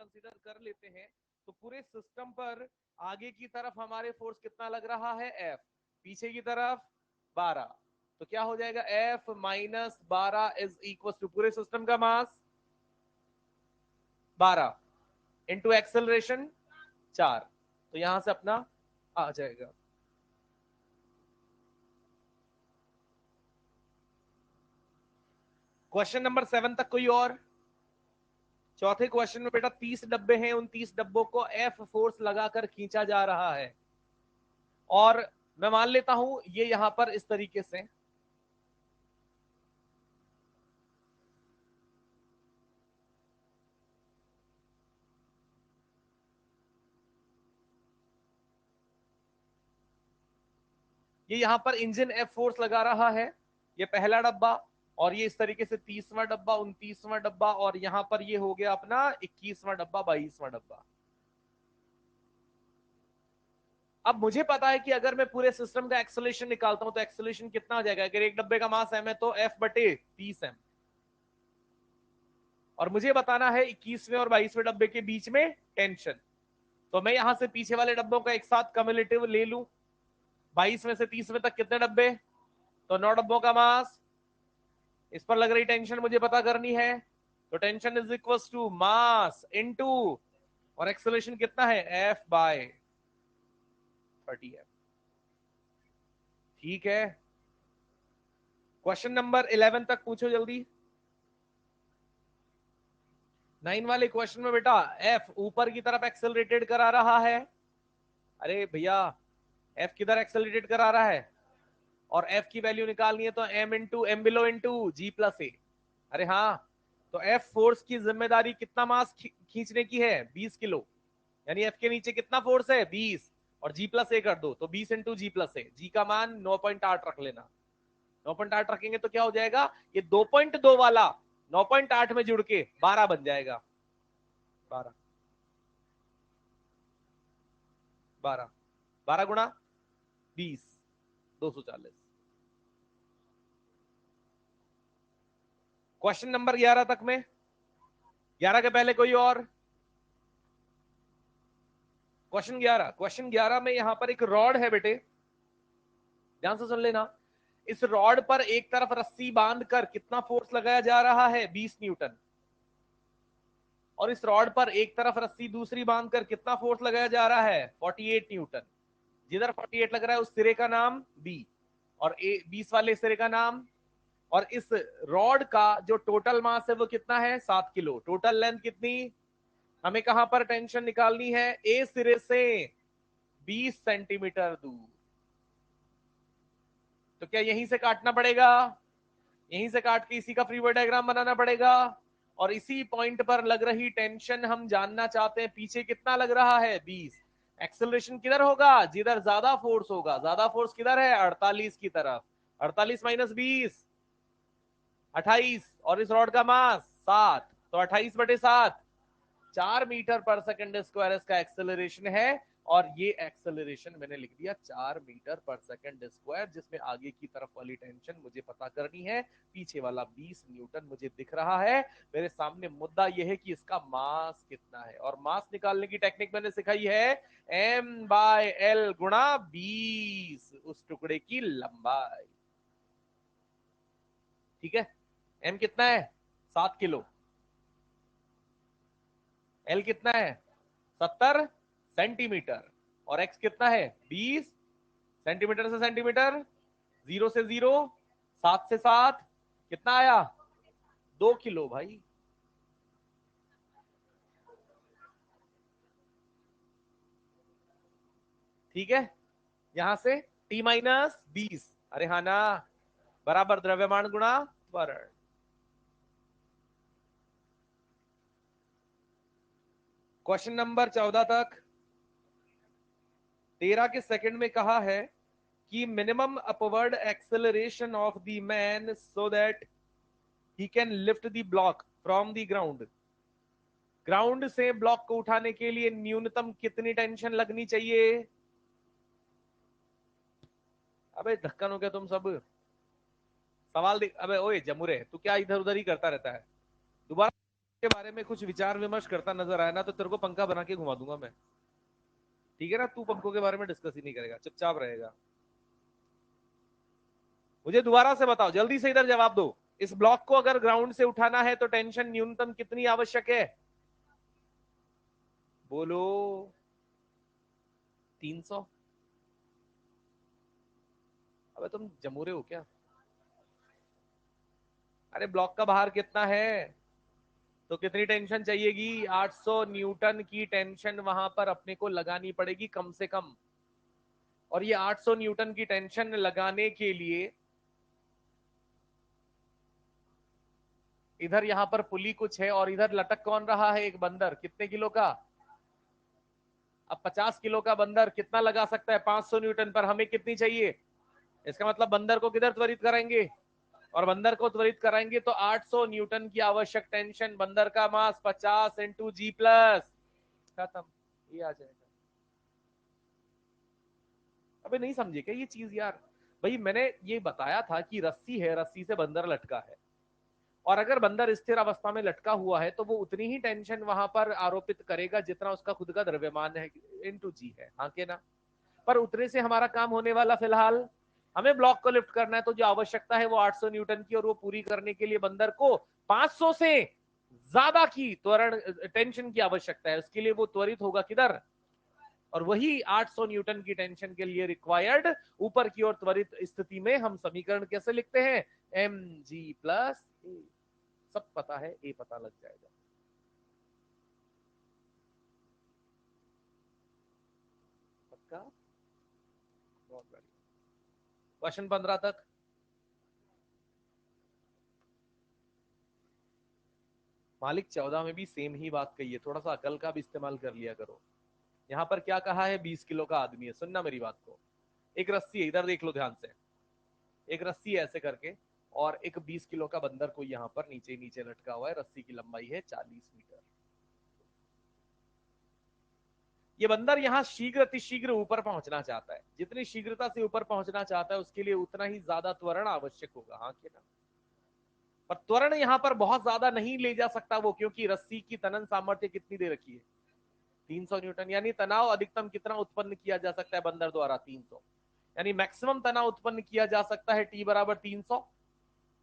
Consider कर लेते हैं तो पूरे सिस्टम पर आगे की तरफ हमारे फोर्स कितना लग रहा है F, पीछे की तरफ 12, तो क्या हो जाएगा F minus 12 is equal to पूरे सिस्टम का मास 12 इंटू एक्सेलरेशन 4, तो यहां से अपना आ जाएगा। क्वेश्चन नंबर 7 तक कोई और? चौथे क्वेश्चन में बेटा 30 डब्बे हैं, उन 30 डब्बों को F फोर्स लगाकर खींचा जा रहा है, और मैं मान लेता हूं ये यहां पर इस तरीके से ये यहां पर इंजन F फोर्स लगा रहा है, ये पहला डब्बा, और ये इस तरीके से 30वां डब्बा, 29वां डब्बा, और यहां पर ये हो गया अपना 21वां डब्बा, 22वां डब्बा। अब मुझे पता है कि अगर मैं पूरे सिस्टम का एक्सेलरेशन निकालता हूं तो एक्सेलरेशन कितना हो जाएगा, अगर एक डब्बे का मास m है तो F बटे 30m, और मुझे बताना है 21वें और 22वें डब्बे के बीच में टेंशन, तो मैं यहां से पीछे वाले डब्बों का एक साथ कम्युलेटिव ले लूं, 22 में से 30 में तक कितने डब्बे, तो 9 डब्बों का मास, इस पर लग रही टेंशन मुझे पता करनी है, तो tension is equal to mass into, और एक्सेलरेशन कितना है F बाय 30m। ठीक है, क्वेश्चन नंबर 11 तक पूछो जल्दी। 9 वाले क्वेश्चन में बेटा F ऊपर की तरफ एक्सेलरेटेड करा रहा है, अरे भैया F किधर एक्सेलरेटेड करा रहा है, और F की वैल्यू निकालनी है तो m into M below into G plus A, अरे हाँ, तो F फोर्स की जिम्मेदारी कितना मास खींचने की है 20 किलो, यानी F के नीचे कितना फोर्स है 20, और G प्लस ए कर दो तो 20 इंटू जी प्लस ए, जी का मान 9.8 रख लेना, 9.8 रखेंगे तो क्या हो जाएगा, ये 2.2 वाला 9.8 में जुड़ के 12 बन जाएगा, 12 12 12 गुणा 20 240। क्वेश्चन नंबर 11 तक में, 11 के पहले कोई और? क्वेश्चन 11 में यहां पर एक रॉड है बेटे, ध्यान से सुन लेना, इस रॉड पर एक तरफ रस्सी बांधकर कितना फोर्स लगाया जा रहा है 20 न्यूटन, और इस रॉड पर एक तरफ रस्सी दूसरी बांधकर कितना फोर्स लगाया जा रहा है 48 न्यूटन, जिधर 48 लग रहा है उस सिरे का नाम बी, और 20 वाले सिरे का नाम, और इस रॉड का जो टोटल मास है वो कितना है 7 किलो, टोटल लेंथ कितनी, हमें कहां पर टेंशन निकालनी है, ए सिरे से 20 सेंटीमीटर दूर, तो क्या यहीं से काटना पड़ेगा, यहीं से काट के इसी का फ्री बॉडी डायग्राम बनाना पड़ेगा, और इसी पॉइंट पर लग रही टेंशन हम जानना चाहते हैं, पीछे कितना लग रहा है 20, एक्सेलरेशन किधर होगा, जिधर ज्यादा फोर्स होगा, ज्यादा फोर्स किधर है 48 की तरफ, 48 माइनस 20 28, और इस रॉड का मास 7, तो 28/7 4 मीटर पर सेकंड स्क्वायर इसका एक्सेलरेशन है, और ये एक्सेलरेशन मैंने लिख दिया 4 मीटर पर सेकंड स्क्वायर, जिसमें आगे की तरफ वाली टेंशन मुझे पता करनी है, पीछे वाला 20 न्यूटन मुझे दिख रहा है, मेरे सामने मुद्दा यह है कि इसका मास कितना है, और मास निकालने की टेक्निक मैंने सिखाई है m/l गुणा 20 उस टुकड़े की लंबाई, ठीक है, m कितना है 7 किलो, l कितना है 70 सेंटीमीटर, और x कितना है 20 सेंटीमीटर से सेंटीमीटर, 0 से 0, 7 से 7, कितना आया 2 किलो भाई, ठीक है, यहां से t-20, अरे हाँ ना, बराबर द्रव्यमान गुणा त्वरण। क्वेश्चन नंबर 14 तक, 13 के सेकंड में कहा है कि minimum upward acceleration of the man so that he can lift the block from the ground, ground से ब्लॉक को उठाने के लिए न्यूनतम कितनी टेंशन लगनी चाहिए, अबे धक्कन हो गया तुम सब, सवाल देख, अबे ओए जमुरे तू क्या इधर उधर ही करता रहता है, दोबारा के बारे में कुछ विचार विमर्श करता नजर आया ना तो तेरे को पंखा बना के घुमा दूंगा मैं, ठीक है ना? तू पंखों के बारे में डिस्कस ही नहीं करेगा, चुपचाप रहेगा। मुझे दोबारा से बताओ, जल्दी से इधर जवाब दो। इस ब्लॉक को अगर ग्राउंड से उठाना है तो टेंशन न्यूनतम कितनी आवश्यक है? बोलो। 300। अबे तुम जमूरे हो क्या? अरे ब्लॉक का बाहर कितना है तो कितनी टेंशन चाहिएगी? 800 न्यूटन की टेंशन वहां पर अपने को लगानी पड़ेगी कम से कम। और ये 800 न्यूटन की टेंशन लगाने के लिए इधर यहां पर पुली कुछ है और इधर लटक कौन रहा है? एक बंदर। कितने किलो का? अब 50 किलो का बंदर कितना लगा सकता है? 500 न्यूटन पर। हमें कितनी चाहिए? इसका मतलब बंदर को किधर त्वरित कराएंगे? और बंदर को त्वरित कराएंगे तो 800 न्यूटन की आवश्यक टेंशन, बंदर का मास 50 इंटू जी प्लस, खत्म। ये आ जाएगा। अबे नहीं समझे क्या ये चीज यार? भाई मैंने ये बताया था कि रस्सी है, रस्सी से बंदर लटका है, और अगर बंदर स्थिर अवस्था में लटका हुआ है तो वो उतनी ही टेंशन वहां पर आरोपित करेगा जितना उसका खुद का द्रव्यमान है, इनटू जी है, हाँ के ना? पर उतने से हमारा काम होने वाला फिलहाल, हमें ब्लॉक को लिफ्ट करना है तो जो आवश्यकता है वो 800 न्यूटन की, और वो पूरी करने के लिए बंदर को 500 से ज्यादा की त्वरण टेंशन की आवश्यकता है। उसके लिए वो त्वरित होगा किधर? और वही 800 न्यूटन की टेंशन के लिए रिक्वायर्ड ऊपर की ओर त्वरित स्थिति में हम समीकरण कैसे लिखते हैं? एम जी प्लस ए। सब पता है, ए पता लग जाएगा। पक्का? बहुत बढ़िया। क्वेश्चन 15 तक। मालिक 14 में भी सेम ही बात कही है, थोड़ा सा अकल का भी इस्तेमाल कर लिया करो। यहाँ पर क्या कहा है? 20 किलो का आदमी है। सुनना मेरी बात को, एक रस्सी है, इधर देख लो ध्यान से। एक रस्सी है ऐसे करके, और एक 20 किलो का बंदर को यहाँ पर नीचे नीचे लटका हुआ है। रस्सी की लंबाई है 40 मीटर। ये बंदर यहाँ शीघ्र अतिशीघ्र ऊपर पहुंचना चाहता है। जितनी शीघ्रता से ऊपर पहुंचना चाहता है उसके लिए उतना ही ज्यादा त्वरण आवश्यक होगा, हाँ कि ना? पर त्वरण यहाँ पर बहुत ज्यादा नहीं ले जा सकता वो, क्योंकि रस्सी की तनन सामर्थ्य कितनी दे रखी है? 300 न्यूटन। यानी तनाव अधिकतम कितना उत्पन्न किया जा सकता है बंदर द्वारा? 300। यानी मैक्सिमम तनाव उत्पन्न किया जा सकता है टी बराबर 300।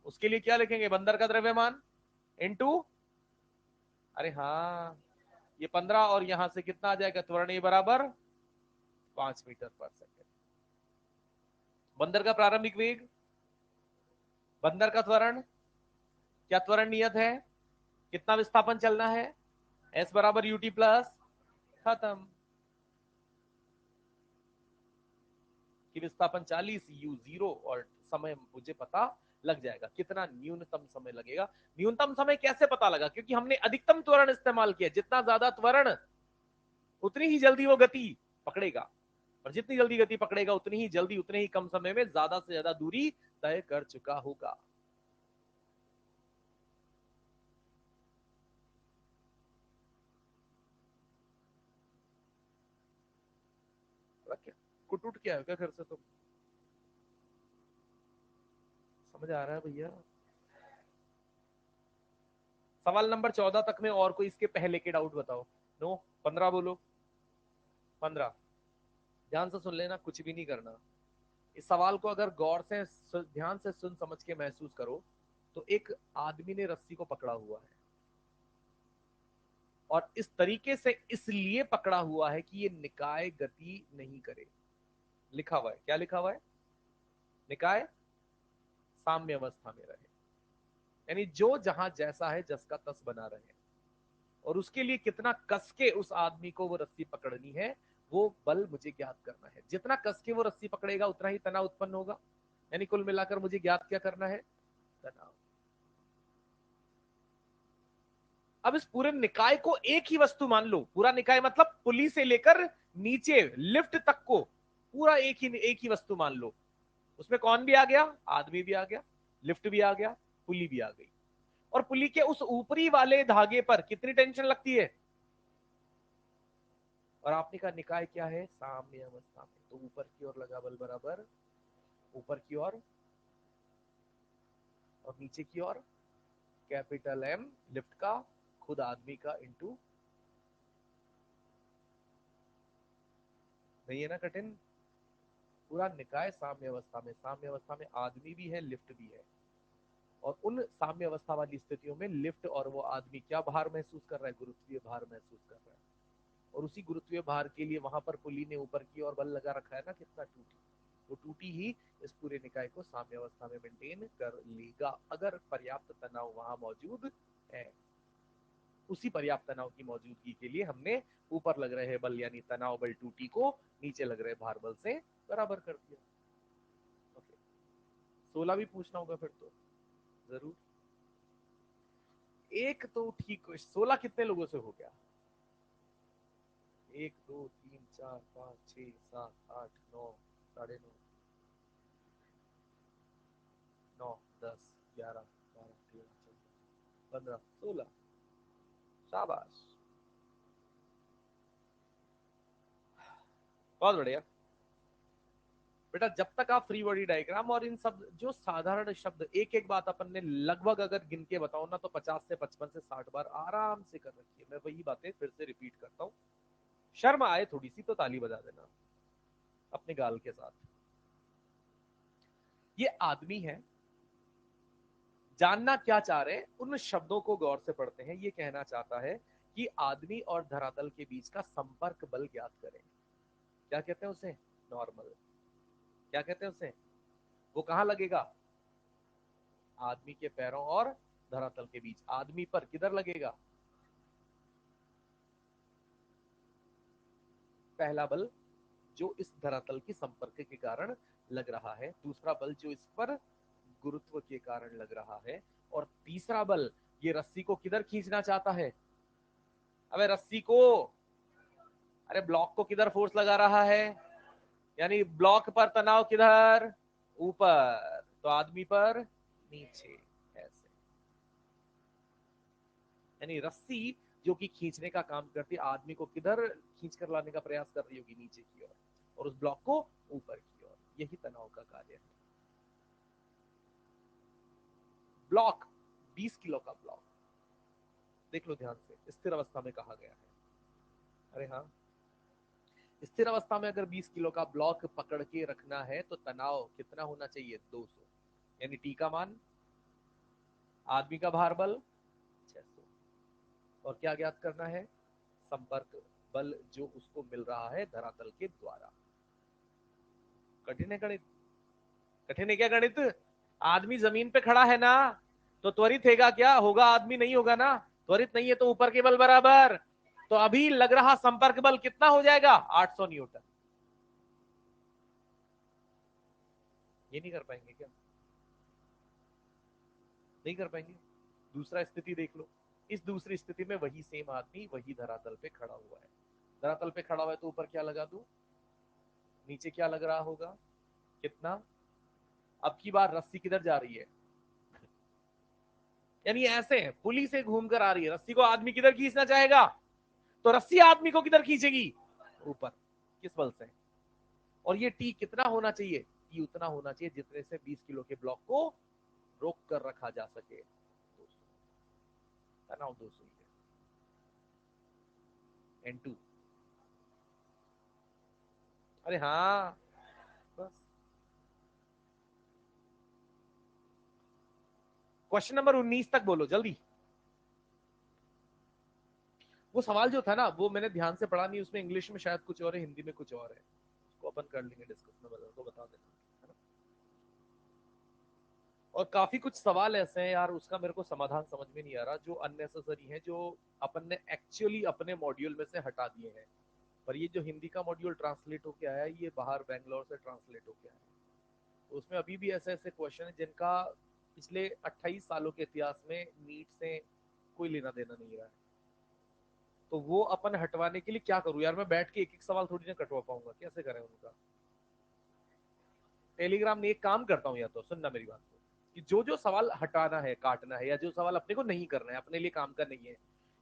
उसके लिए क्या लिखेंगे? बंदर का द्रव्यमान इनटू, अरे हाँ, ये 15, और यहां से कितना आ जाएगा? त्वरण ए बराबर 5 मीटर पर सेकेंड। बंदर का प्रारंभिक वेग, बंदर का त्वरण, क्या त्वरण नियत है? कितना विस्थापन चलना है? एस बराबर यूटी प्लस, खत्म। कि विस्थापन 40, यू 0, और समय मुझे पता लग जाएगा कितना न्यूनतम समय लगेगा। न्यूनतम समय कैसे पता लगा? क्योंकि हमने अधिकतम त्वरण इस्तेमाल किया। जितना ज्यादा त्वरण उतनी ही जल्दी वो गति पकड़ेगा, और जितनी जल्दी गति पकड़ेगा उतनी ही जल्दी उतने ही कम समय में ज्यादा से ज्यादा दूरी तय कर चुका होगा। क्या कुट उठ क्या है क्या घर से? तुम समझ आ रहा है भैया? सवाल नंबर 14 तक में और कोई इसके पहले के डाउट बताओ। नो? 15 बोलो। 15। ध्यान से सुन लेना, कुछ भी नहीं करना। इस सवाल को अगर गौर से ध्यान से सुन समझ के महसूस करो तो एक आदमी ने रस्सी को पकड़ा हुआ है, और इस तरीके से इसलिए पकड़ा हुआ है कि ये निकाय गति नहीं करे। लिखा हुआ है, क्या लिखा हुआ है? निकाय साम्य अवस्था में रहे, यानी जो जहां जैसा है जस का तस बना रहे। और उसके लिए कितना कस के उस आदमी को वो रस्सी पकड़नी है, वो बल मुझे ज्ञात करना है। जितना कस के वो रस्सी पकड़ेगा उतना ही तनाव उत्पन्न होगा। यानी कुल मिलाकर मुझे ज्ञात क्या करना है? तनाव। अब इस पूरे निकाय को एक ही वस्तु मान लो। पूरा निकाय मतलब पुली से लेकर नीचे लिफ्ट तक को पूरा एक ही वस्तु मान लो। उसमें कौन भी आ गया? आदमी भी आ गया, लिफ्ट भी आ गया, पुली भी आ गई। और पुली के उस ऊपरी वाले धागे पर कितनी टेंशन लगती है? और आपने कहा निकाय क्या है? साम्य अवस्था में। तो ऊपर की ओर लगा बल बराबर ऊपर की ओर, और नीचे की ओर कैपिटल एम लिफ्ट का खुद आदमी का इंटू, नहीं है ना कठिन? पूरा निकाय साम्य अवस्था में, साम्य अवस्था में आदमी भी है, लिफ्ट भी है, और उन साम्य अवस्था वाली स्थितियों में लिफ्ट और वो आदमी क्या भार महसूस कर रहा है? गुरुत्वीय भार महसूस कर रहा है। और उसी गुरुत्वीय भार के लिए वहां पर पुली ने ऊपर की ओर बल लगा रखा है ना, कितना टूटी, वो टूटी ही इस पूरे निकाय को साम्य अवस्था में मेंटेन कर लेगा, अगर पर्याप्त तनाव वहां मौजूद है। उसी पर्याप्त तनाव की मौजूदगी के लिए हमने ऊपर लग रहे बल यानी तनाव बल टूटी को नीचे लग रहे भार बल से बराबर कर दिया। ओके, 16 भी पूछना होगा फिर तो जरूर। एक तो ठीक, 16 कितने लोगों से हो गया? 1 2 3 4 5 6 7 8 9 9:30 9 10 11 12 13 14 15 16। शाबाश, बहुत बढ़िया बेटा। जब तक आप फ्री बॉडी डायग्राम और इन सब जो साधारण शब्द, एक एक बात अपन ने लगभग अगर गिन के बताओ ना तो 50 से 55 से 60 बार आराम से कर रखी है। मैं वही बातें फिर से रिपीट करता हूँ। शर्म आए थोड़ी सी तो ताली बजा देना अपने गाल के साथ। ये आदमी है, जानना क्या चाह रहे हैं उन शब्दों को गौर से पढ़ते हैं। ये कहना चाहता है कि आदमी और धरातल के बीच का संपर्क बल ज्ञात करें। क्या कहते हैं उसे? नॉर्मल। क्या कहते हैं उसे? वो कहां लगेगा? आदमी के पैरों और धरातल के बीच। आदमी पर किधर लगेगा? पहला बल जो इस धरातल के संपर्क के कारण लग रहा है, दूसरा बल जो इस पर गुरुत्व के कारण लग रहा है, और तीसरा बल ये रस्सी को किधर खींचना चाहता है? अबे रस्सी को, अरे ब्लॉक को किधर फोर्स लगा रहा है? यानी ब्लॉक पर तनाव किधर? ऊपर। तो आदमी पर नीचे, ऐसे। यानी रस्सी जो कि खींचने का काम करती है, आदमी को किधर खींच कर लाने का प्रयास कर रही होगी? नीचे की ओर, और उस ब्लॉक को ऊपर की ओर। यही तनाव का कार्य है। ब्लॉक 20 किलो का ब्लॉक, देख लो ध्यान से, स्थिर अवस्था में कहा गया है। अरे हाँ, स्थिर अवस्था में अगर 20 किलो का ब्लॉक पकड़ के रखना है तो तनाव कितना होना चाहिए? 200। यानी टी का मान, आदमी का भार बल 600, और क्या ज्ञात करना है? संपर्क बल जो उसको मिल रहा है धरातल के द्वारा। कठिन है गणित? कठिन है क्या गणित? आदमी जमीन पे खड़ा है ना, तो त्वरित हैगा क्या? होगा आदमी, नहीं होगा ना। त्वरित नहीं है तो ऊपर के बल बराबर। तो अभी लग रहा संपर्क बल कितना हो जाएगा? 800 न्यूटन। ये नहीं कर पाएंगे क्या? नहीं कर पाएंगे। दूसरा स्थिति देख लो। इस दूसरी स्थिति में वही सेम आदमी वही धरातल पे खड़ा हुआ है। धरातल पे खड़ा हुआ है तो ऊपर क्या लगा दूं? नीचे क्या लग रहा होगा? कितना? अब की बार रस्सी किधर जा रही है? यानी ऐसे पुली से घूमकर आ रही है, रस्सी को आदमी किधर खींचना चाहेगा? तो रस्सी आदमी को किधर खींचेगी? ऊपर। किस बल से? और ये टी कितना होना चाहिए? टी उतना होना चाहिए जितने से 20 किलो के ब्लॉक को रोक कर रखा जा सके। 200, तनाव 200 ही है। N2। अरे हाँ, बस। क्वेश्चन नंबर 19 तक बोलो जल्दी। वो सवाल जो था ना वो मैंने ध्यान से पढ़ा नहीं, उसमें इंग्लिश में शायद कुछ और है, हिंदी में कुछ और है। उसको अपन कर लेंगे डिस्कस में, तो बता देना, है ना? और काफी कुछ सवाल ऐसे हैं यार, उसका मेरे को समाधान समझ में नहीं आ रहा, जो अननेसेसरी है, जो अपन ने एक्चुअली अपने मॉड्यूल में से हटा दिए हैं। पर ये जो हिंदी का मॉड्यूल ट्रांसलेट होके आया है, ये बाहर बैंगलोर से ट्रांसलेट होके आया है। तो उसमें अभी भी ऐसे ऐसे क्वेश्चन है जिनका पिछले 28 सालों के इतिहास में नीट से कोई लेना देना नहीं रहा है। तो वो अपन हटवाने के लिए क्या करूं यार? मैं बैठ के एक एक सवाल थोड़ी ना कटवा पाऊंगा, कैसे करें उनका? टेलीग्राम में एक काम करता हूँ, या तो सुनना मेरी बात को, कि जो जो सवाल हटाना है, काटना है, या जो सवाल अपने को नहीं करना है, अपने लिए काम का नहीं है,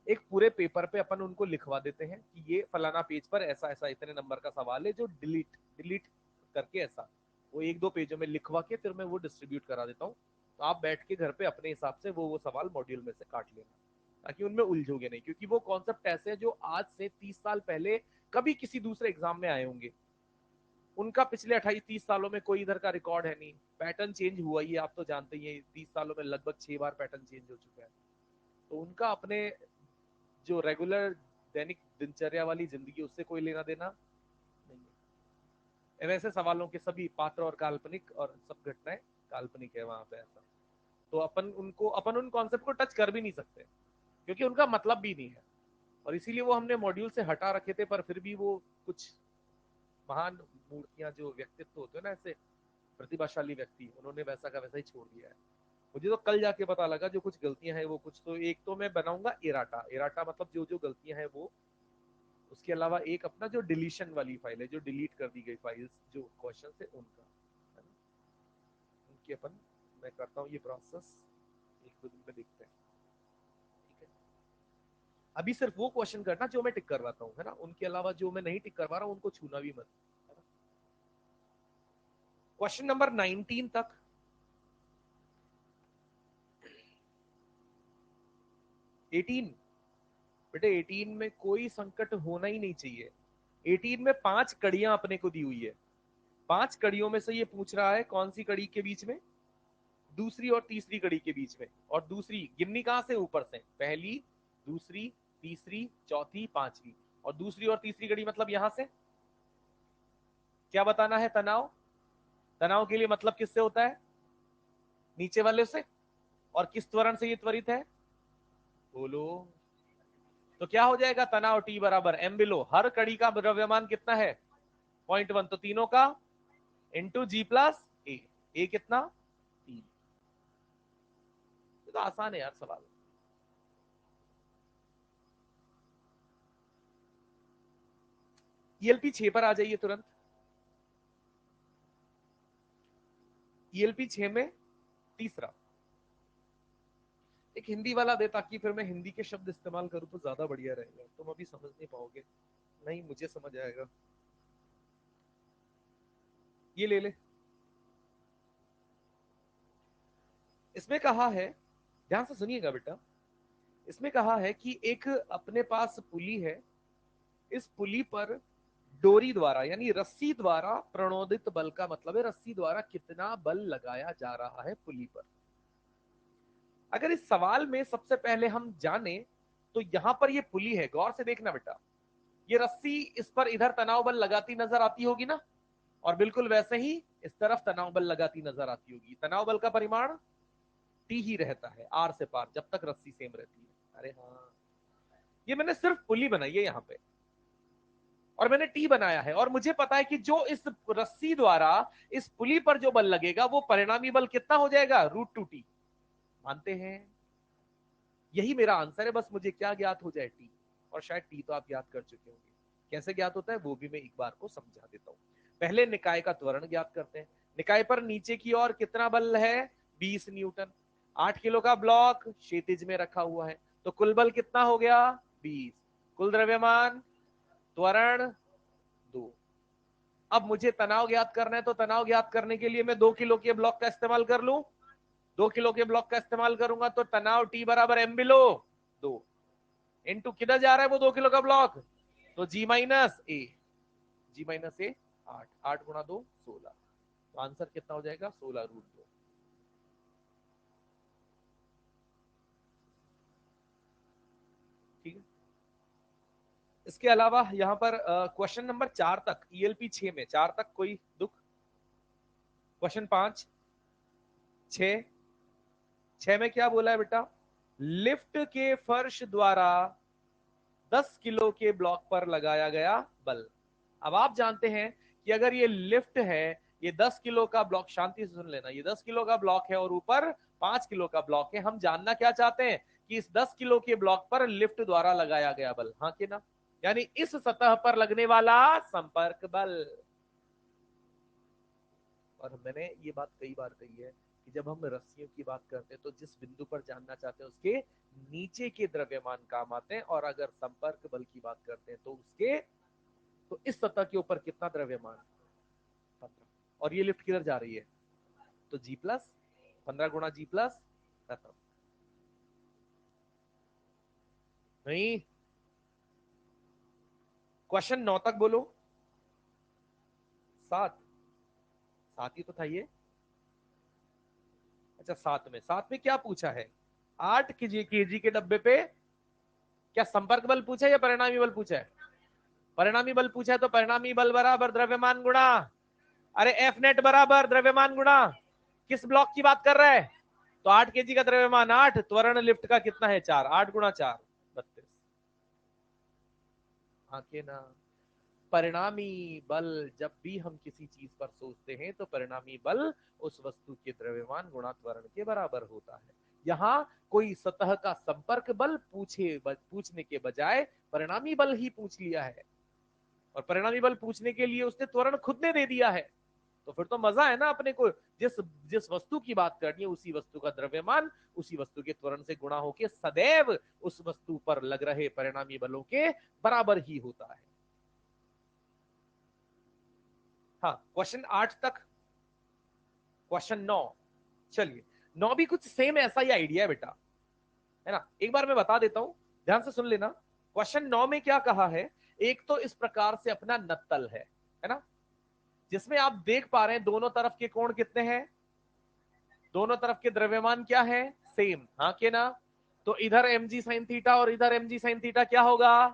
एक पूरे पेपर पे अपन उनको लिखवा देते हैं कि ये फलाना पेज पर ऐसा ऐसा इतने नंबर का सवाल है, जो डिलीट डिलीट करके ऐसा, वो एक दो पेजों में लिखवा के फिर मैं वो डिस्ट्रीब्यूट करा देता हूँ। तो आप बैठ के घर पे अपने हिसाब से वो सवाल मॉड्यूल में से काट लेना। ताकि उनमें उलझोगे नहीं, क्योंकि वो कॉन्सेप्ट ऐसे हैं जो आज से 30 साल पहले कभी किसी दूसरे एग्जाम में आए होंगे, उनका पिछले 28-30 सालों में कोई इधर का रिकॉर्ड है नहीं। पैटर्न चेंज हुआ ही है, आप तो जानते ही हैं, 30 सालों में लगभग 6 बार पैटर्न चेंज हो चुका है। तो उनका अपने जो रेगुलर दैनिक दिनचर्या वाली जिंदगी, उससे कोई लेना देना नहीं है। वैसे सवालों के सभी पात्र और काल्पनिक, और सब घटनाएं काल्पनिक है वहां पे ऐसा। तो अपन उन कॉन्सेप्ट को टच कर भी नहीं सकते, क्योंकि उनका मतलब भी नहीं है, और इसीलिए वो हमने मॉड्यूल से हटा रखे थे। पर फिर भी वो कुछ महान मूर्तियां, जो व्यक्तित्व होते हैं ना ऐसे प्रतिभाशाली व्यक्ति, उन्होंने वैसा का वैसा ही छोड़ दिया है। मुझे तो कल जाके पता लगा जो कुछ गलतियां हैं वो कुछ तो, एक तो मैं बनाऊंगा इराटा, इराटा मतलब जो जो गलतियां हैं वो, उसके अलावा एक अपना जो डिलीशन वाली फाइल है, जो डिलीट कर दी गई फाइल्स जो क्वेश्चन है उनका, है ना, उनकी अपन मैं करता हूँ ये प्रोसेस, एक दो दिन में देखते हैं। ठीक है, अभी सिर्फ वो क्वेश्चन करना जो मैं टिक करवाता हूँ, है ना, उनके अलावा जो मैं नहीं टिक करवा रहा हूँ उनको छूना भी मत। क्वेश्चन नंबर 19 तक 18, बेटे 18 में कोई संकट होना ही नहीं चाहिए। 18 में 5 कड़ियां अपने को दी हुई है, 5 कड़ियों में से ये पूछ रहा है कौन सी कड़ी के बीच में, दूसरी और तीसरी कड़ी के बीच में, और दूसरी गिननी कहां से, ऊपर से, पहली, दूसरी, तीसरी, चौथी, पांचवी, और दूसरी और तीसरी कड़ी मतलब यहां से। क्या बताना है, तनाव, तनाव के लिए मतलब किससे होता है, नीचे वाले से, और किस त्वरण से ये त्वरित है, बोलो। तो क्या हो जाएगा, तनाव T बराबर m बिलो, हर कड़ी का द्रव्यमान कितना है, 0.1, तो तीनों का इंटू जी प्लस ए कितना, 3। तो आसान है यार सवाल। ईएलपी 6 पर आ जाइए तुरंत। ईएलपी 6 में तीसरा, एक हिंदी वाला दे ताकि फिर मैं हिंदी के शब्द इस्तेमाल करूं तो ज्यादा बढ़िया रहेगा, तुम अभी समझ नहीं पाओगे, नहीं मुझे समझ आएगा। ये ले ले, इसमें कहा है, ध्यान से सुनिएगा बेटा, इसमें कहा है कि एक अपने पास पुली है, इस पुली पर डोरी द्वारा यानी रस्सी द्वारा प्रणोदित बल का मतलब है रस्सी द्वारा कितना बल लगाया जा रहा है पुली पर। अगर इस सवाल में सबसे पहले हम जाने तो यहां पर ये पुली है, गौर से देखना बेटा, ये रस्सी इस पर इधर तनाव बल लगाती नजर आती होगी ना, और बिल्कुल वैसे ही इस तरफ तनाव बल लगाती नजर आती होगी। तनाव बल का परिमाण टी ही रहता है आर से पार, जब तक रस्सी सेम रहती है। अरे हाँ, ये मैंने सिर्फ पुली बनाई है यहाँ पे, और मैंने टी बनाया है, और मुझे पता है कि जो इस रस्सी द्वारा इस पुली पर जो बल लगेगा वो परिणामी बल कितना हो जाएगा, √2T। मानते हैं, यही मेरा आंसर है, बस मुझे क्या ज्ञात हो जाए, टी, और शायद टी तो आप याद कर चुके होंगे। कैसे ज्ञात होता है वो भी मैं एक बार को समझा देता हूं। पहले निकाय का त्वरण ज्ञात करते हैं। निकाय पर नीचे की ओर कितना बल है, 20 न्यूटन। 8 किलो का ब्लॉक क्षैतिज में रखा हुआ है, तो कुल बल कितना हो गया, 20। कुल द्रव्यमान, त्वरण 2। अब मुझे तनाव ज्ञात करना है, तो तनाव ज्ञात करने के लिए मैं 2 किलो के ब्लॉक का इस्तेमाल कर लूं। 2 किलो के ब्लॉक का इस्तेमाल करूंगा तो तनाव टी बराबर एम बिलो 2 इंटू किधर जा रहा है वो 2 किलो का ब्लॉक, तो जी माइनस ए, जी माइनस ए 8, 8 गुणा 2 16, तो आंसर कितना हो जाएगा, 16√2। ठीक है, इसके अलावा यहां पर क्वेश्चन नंबर 4 तक, ईएलपी 6 में 4 तक कोई दुख। क्वेश्चन 5, 6, 6 में क्या बोला है बेटा, लिफ्ट के फर्श द्वारा 10 किलो के ब्लॉक पर लगाया गया बल। अब आप जानते हैं कि अगर ये लिफ्ट है, ये 10 किलो का ब्लॉक, शांति से सुन लेना, ये 10 किलो का ब्लॉक है और ऊपर 5 किलो का ब्लॉक है। हम जानना क्या चाहते हैं कि इस 10 किलो के ब्लॉक पर लिफ्ट द्वारा लगाया गया बल, हाँ कि ना, यानी इस सतह पर लगने वाला संपर्क बल। और मैंने ये बात कई बार कही है कि जब हम रस्सियों की बात करते हैं तो जिस बिंदु पर जानना चाहते हैं उसके नीचे के द्रव्यमान काम आते हैं, और अगर संपर्क बल की बात करते हैं तो उसके, तो इस सतह के ऊपर कितना द्रव्यमान, 15, और ये लिफ्ट किधर जा रही है, तो जी प्लस 15 गुणा जी प्लस खत्म। नहीं, क्वेश्चन 9 तक बोलो। 7, 7 ही तो था ये। अच्छा, 7 में क्या पूछा है? 8 kg के डब्बे पे क्या संपर्क बल पूछा है या परिणामी बल पूछा है? परिणामी बल पूछा है, तो परिणामी बल बराबर द्रव्यमान गुणा, अरे एफ नेट बराबर द्रव्यमान गुणा, किस ब्लॉक की बात कर रहा है? तो 8 kg का द्रव्यमान 8, त्वरण लिफ्ट का कितना है? 4, 8 गुणा 4 32। हाँ के ना? परिणामी बल, जब भी हम किसी चीज पर सोचते हैं तो परिणामी बल उस वस्तु के द्रव्यमान गुणा त्वरण के बराबर होता है। यहाँ कोई सतह का संपर्क बल पूछने के बजाय परिणामी बल ही पूछ लिया है, और परिणामी बल पूछने के लिए उसने त्वरण खुद ने दे दिया है। तो फिर तो मजा है ना अपने को। जिस जिस वस्तु की बात करनी है उसी वस्तु का द्रव्यमान उसी वस्तु के त्वरण से गुणा होकर सदैव उस वस्तु पर लग रहे परिणामी बलों के बराबर ही होता है। हाँ, क्वेश्चन 8 तक। क्वेश्चन 9, चलिए 9 भी कुछ सेम ऐसा ही आइडिया है बेटा, है ना? एक बार मैं बता देता हूं, ध्यान से सुन लेना। क्वेश्चन 9 में क्या कहा है? एक तो इस प्रकार से अपना नत्तल है ना, जिसमें आप देख पा रहे हैं दोनों तरफ के कोण कितने हैं, दोनों तरफ के द्रव्यमान क्या है? सेम, हाँ के ना? तो इधर mg sin थीटा और इधर mg sin थीटा क्या होगा?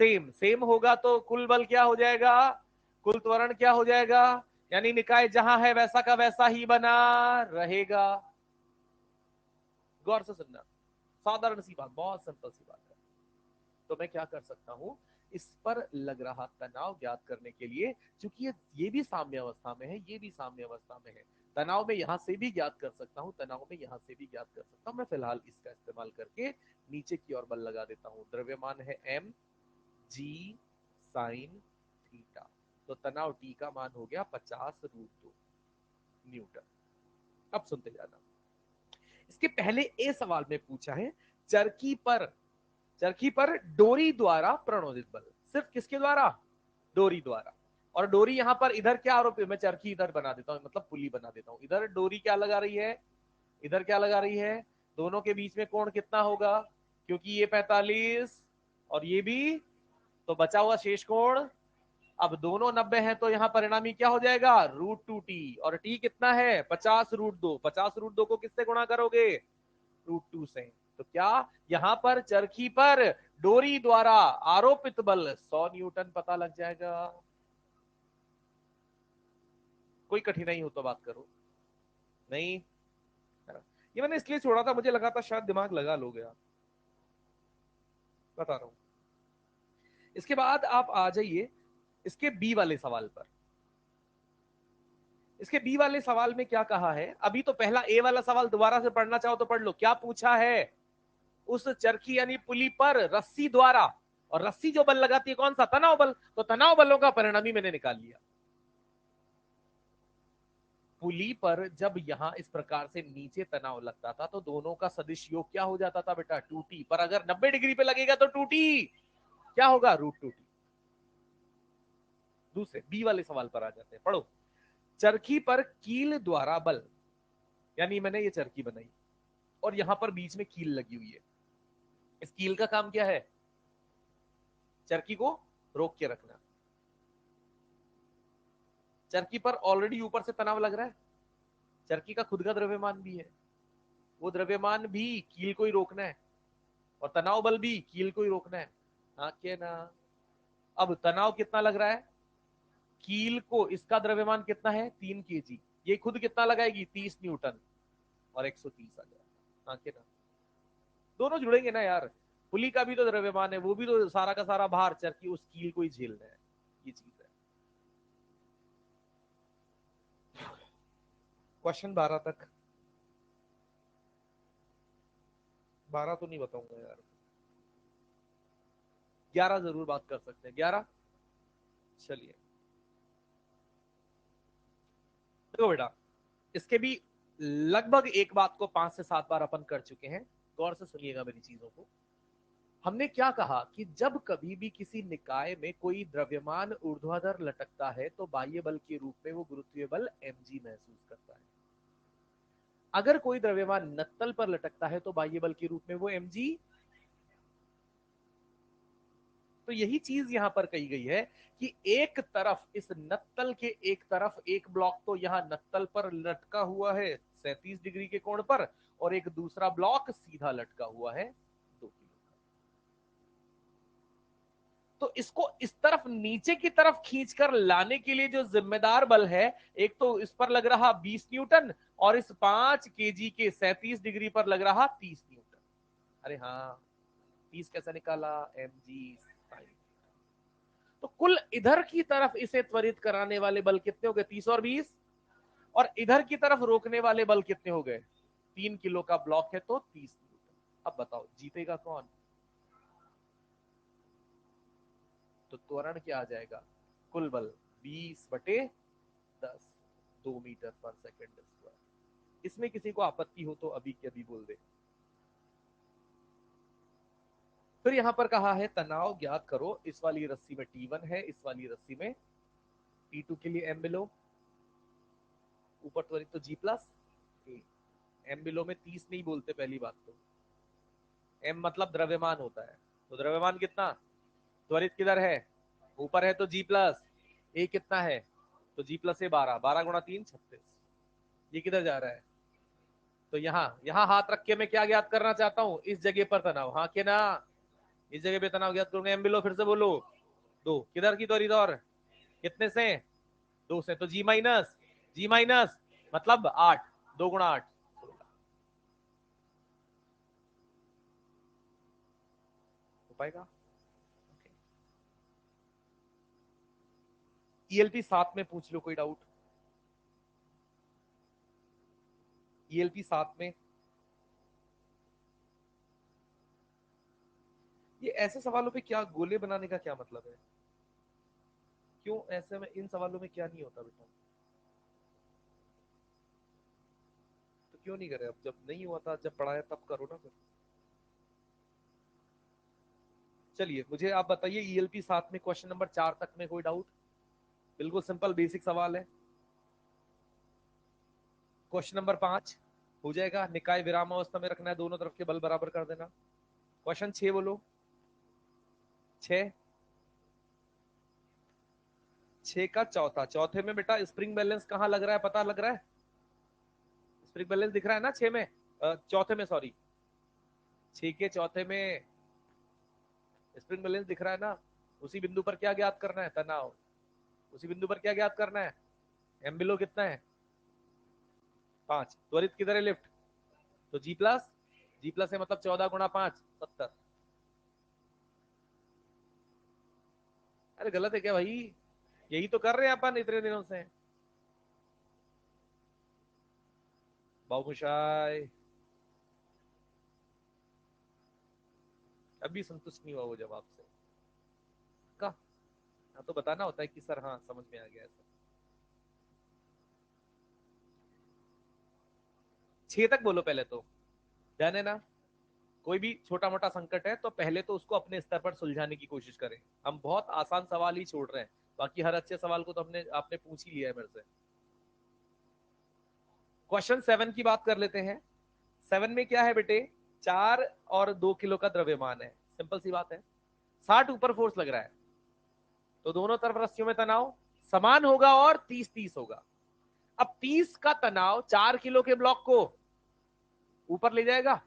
सेम। सेम होगा तो कुल बल क्या हो जाएगा? कुल त्वरण क्या हो जाएगा? यानी निकाय जहां है वैसा का वैसा ही बना रहेगा। गौर से सुनना, साधारण सी बात, बहुत सिंपल सी बात है। तो मैं क्या कर सकता हूं, इस पर लग रहा तनाव ज्ञात करने के लिए, क्योंकि ये भी साम्य अवस्था में है, ये भी साम्य अवस्था में है, तनाव में यहां से भी ज्ञात कर सकता हूं, तनाव में यहां से भी ज्ञात कर सकता हूं। मैं फिलहाल इसका इस्तेमाल करके नीचे की ओर बल लगा देता हूं। द्रव्यमान है एम जी साइन थीटा, तो तनाव टी का मान हो गया 50√2 न्यूटन। अब सुनते जाना। इसके पहले ए सवाल में पूछा है चरखी पर डोरी द्वारा प्रणोदित बल। सिर्फ किसके द्वारा? डोरी द्वारा। और डोरी यहां पर इधर क्या आरोप है? मैं चरखी इधर बना देता हूं, मतलब पुली बना देता हूं। इधर डोरी क्या लगा रही है? इधर क्या लगा रही है? दोनों के बीच में कोण कितना होगा? क्योंकि ये 45 और ये भी, तो बचा हुआ शेष कोण, अब दोनों 90 है तो यहाँ परिणामी क्या हो जाएगा? √2t। और t कितना है? 50√2। 50√2 को किससे गुणा करोगे? √2 से। तो क्या यहां पर चरखी पर डोरी द्वारा आरोपित बल 100 न्यूटन पता लग जाएगा? कोई कठिनाई हो तो बात करो। नहीं, ये मैंने इसलिए छोड़ा था, मुझे लगा था शायद दिमाग लगा लोगे आप। बता रहा हूं। इसके बाद आप आ जाइए इसके बी वाले सवाल पर। इसके बी वाले सवाल में क्या कहा है? अभी तो पहला ए वाला सवाल दोबारा से पढ़ना चाहो तो पढ़ लो। क्या पूछा है? उस चरखी यानी पुली पर रस्सी द्वारा, और रस्सी जो बल लगाती है कौन सा? तनाव बल। तो तनाव बलों का परिणामी मैंने निकाल लिया। पुली पर जब यहां इस प्रकार से नीचे तनाव लगता था तो दोनों का सदिश योग क्या हो जाता था बेटा? 2t। पर अगर 90 डिग्री पे लगेगा तो 2t क्या होगा? √2t। दूसरे बी वाले सवाल पर आ जाते हैं, पढ़ो। चरखी पर कील द्वारा बल, यानी मैंने ये चरखी बनाई और यहां पर बीच में कील लगी हुई है। इस कील का काम क्या है? चरखी को रोक के रखना। चरखी पर ऑलरेडी ऊपर से तनाव लग रहा है, चरखी का खुद का द्रव्यमान भी है, वो द्रव्यमान भी कील को ही रोकना है, और तनाव बल भी कील को ही रोकना है। हाँ के ना? अब तनाव कितना लग रहा है? कील को, इसका द्रव्यमान कितना है? 3 kg। ये खुद कितना लगाएगी? 30 न्यूटन, और 130 आ जाएगा। हाँ के ना? दोनों जुड़ेंगे ना यार। पुली का भी तो द्रव्यमान है, वो भी तो सारा का सारा भार चरखी उस कील को ही झेलना है। ये चीज है। क्वेश्चन 12 तक। 12 तो नहीं बताऊंगा यार, 11 जरूर बात कर सकते हैं। 11, चलिए देखो बेटा, इसके भी लगभग एक बात को 5 से 7 बार अपन कर चुके हैं। गौर से सुनिएगा मेरी चीजों को। हमने क्या कहा कि जब कभी भी किसी निकाय में कोई द्रव्यमान ऊर्ध्वाधर लटकता है तो बाह्य बल के रूप में वो गुरुत्वीय बल mg महसूस करता है। अगर कोई द्रव्यमान नत्तल पर लटकता है तो बाह्य बल के रूप में वो mg, तो यही चीज यहां पर कही गई है कि एक तरफ इस नत्तल के एक तरफ एक ब्लॉक तो यहां नत्तल पर लटका हुआ है 37 डिग्री के कोण पर, और एक दूसरा ब्लॉक सीधा लटका हुआ है 2 किलो। तो इसको इस तरफ नीचे की तरफ खींचकर लाने के लिए जो जिम्मेदार बल है, एक तो इस पर लग रहा 20 न्यूटन और इस 5 केजी के 37 डिग्री पर लग रहा 30 न्यूटन। अरे हाँ, 30 कैसे निकाला, mg sin। तो कुल इधर की तरफ इसे त्वरित कराने वाले बल कितने हो गए, 30 और 20, और इधर की तरफ रोकने वाले बल कितने हो गए, 3 किलो का ब्लॉक है तो 30 न्यूटन। अब बताओ जीतेगा कौन? तो त्वरण क्या आ जाएगा, कुल बल 20/10, 2 मीटर पर सेकेंड स्क्वायर। इसमें किसी को आपत्ति हो तो अभी के अभी बोल दे। फिर यहां पर कहा है तनाव ज्ञात करो, इस वाली रस्सी में T1 है, इस वाली रस्सी में T2 के लिए m बिलो, ऊपर त्वरित तो G प्लस, m बिलो में 30 नहीं बोलते पहली बात तो, m मतलब द्रव्यमान होता है, तो द्रव्यमान कितना, त्वरित किधर है, ऊपर है तो G प्लस, a कितना है तो G प्लस ए 12, 12 गुणा 3 36, ये किधर जा रहा है, तो यहाँ यहाँ हाथ रख के मैं क्या ज्ञात करना चाहता हूँ, इस जगह पर तनाव, हाँ के ना, इस जगह पे तनाव ज्ञात करूंगा, m बिलो फिर से बोलो 2, किधर की त्वरित और कितने से, 2 से, तो जी माइनस मतलब 8, 2 गुणा 8, हो पाएगा। ईएलपी 7 में पूछ लो कोई डाउट, ईएलपी 7 में, ये ऐसे सवालों पे क्या गोले बनाने का क्या मतलब है, क्यों ऐसे में इन सवालों में क्या नहीं होता बेटा, तो क्यों नहीं करे, अब जब नहीं हुआ था, जब पढ़ाया तब करो ना फिर। चलिए मुझे आप बताइए ईएलपी 7 में क्वेश्चन नंबर 4 तक में कोई डाउट, बिल्कुल सिंपल बेसिक सवाल है। क्वेश्चन नंबर 5 हो जाएगा, निकाय विराम अवस्था में रखना है, दोनों तरफ के बल बराबर कर देना। क्वेश्चन 6 बोलो, 6, 6 का चौथा, चौथे में बेटा स्प्रिंग बैलेंस कहाँ लग रहा है, पता लग रहा है, स्प्रिंग बैलेंस दिख रहा है ना 6 में, चौथे में सॉरी, 6 के चौथे में स्प्रिंग बैलेंस दिख रहा है ना, उसी बिंदु पर क्या ज्ञात करना है, तनाव, उसी बिंदु पर क्या ज्ञात करना है, एम बिलो कितना है 5, त्वरित किधर है लिफ्ट, तो जी प्लस, जी प्लस है मतलब 14 गुणा 5 70। अरे गलत है क्या भाई, यही तो कर रहे हैं अपन इतने दिनों से, बाबूशाय अभी संतुष्ट नहीं हुआ वो जवाब से का, हाँ तो बताना होता है कि सर हाँ समझ में आ गया सर। 6 तक बोलो पहले तो, ध्यान है ना, कोई भी छोटा मोटा संकट है तो पहले तो उसको अपने स्तर पर सुलझाने की कोशिश करें, हम बहुत आसान सवाल ही छोड़ रहे हैं, बाकी हर अच्छे सवाल को तो हमने आपने पूछ ही लिया है मेरे से। क्वेश्चन 7 की बात कर लेते हैं। 7 में क्या है बेटे, 4 और 2 किलो का द्रव्यमान है, सिंपल सी बात है, 60 ऊपर फोर्स लग रहा है, तो दोनों तरफ रस्सियों में तनाव समान होगा और 30-30 होगा। अब 30 का तनाव 4 किलो के ब्लॉक को ऊपर ले जाएगा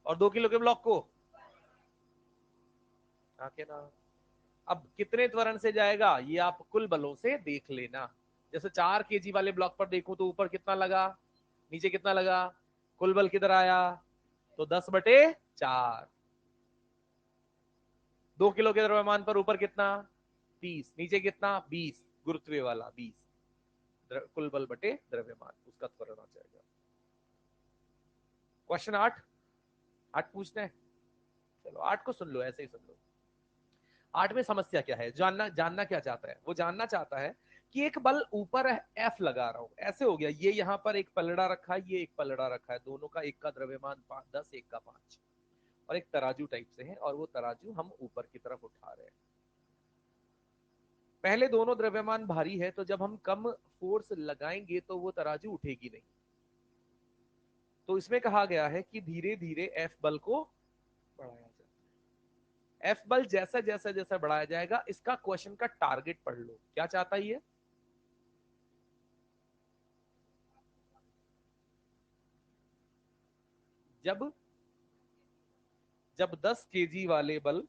और 2 किलो के ब्लॉक को आके ना, अब कितने त्वरण से जाएगा ये आप कुल बलों से देख लेना, जैसे 4 केजी वाले ब्लॉक पर देखो तो ऊपर कितना लगा, नीचे कितना लगा, कुल बल किधर आया, तो 10/4, 2 किलो के द्रव्यमान पर ऊपर कितना 30, नीचे कितना 20, गुरुत्वीय वाला 20, कुल बल बटे द्रव्यमान, उसका त्वरण आ जाएगा। क्वेश्चन 8, 8 पूछते हैं, चलो 8 को सुन लो, ऐसे ही सुन लो। 8 में समस्या क्या है, जानना जानना क्या चाहता है, वो जानना चाहता है कि एक बल ऊपर एफ लगा रहा हूं, ऐसे हो गया, ये यहाँ पर एक पलड़ा रखा है, ये एक पलड़ा रखा है, दोनों का एक का द्रव्यमान 10, एक का 5, और एक तराजू टाइप से है, और वो तराजू हम ऊपर की तरफ उठा रहे हैं। पहले दोनों द्रव्यमान भारी है, तो जब हम कम फोर्स लगाएंगे तो वो तराजू उठेगी नहीं, तो इसमें कहा गया है कि धीरे धीरे एफ बल को बढ़ाया जाए। एफ बल जैसे जैसे जैसे बढ़ाया जाएगा, इसका क्वेश्चन का टारगेट पढ़ लो, क्या चाहता है ये? जब जब 10 केजी वाले बल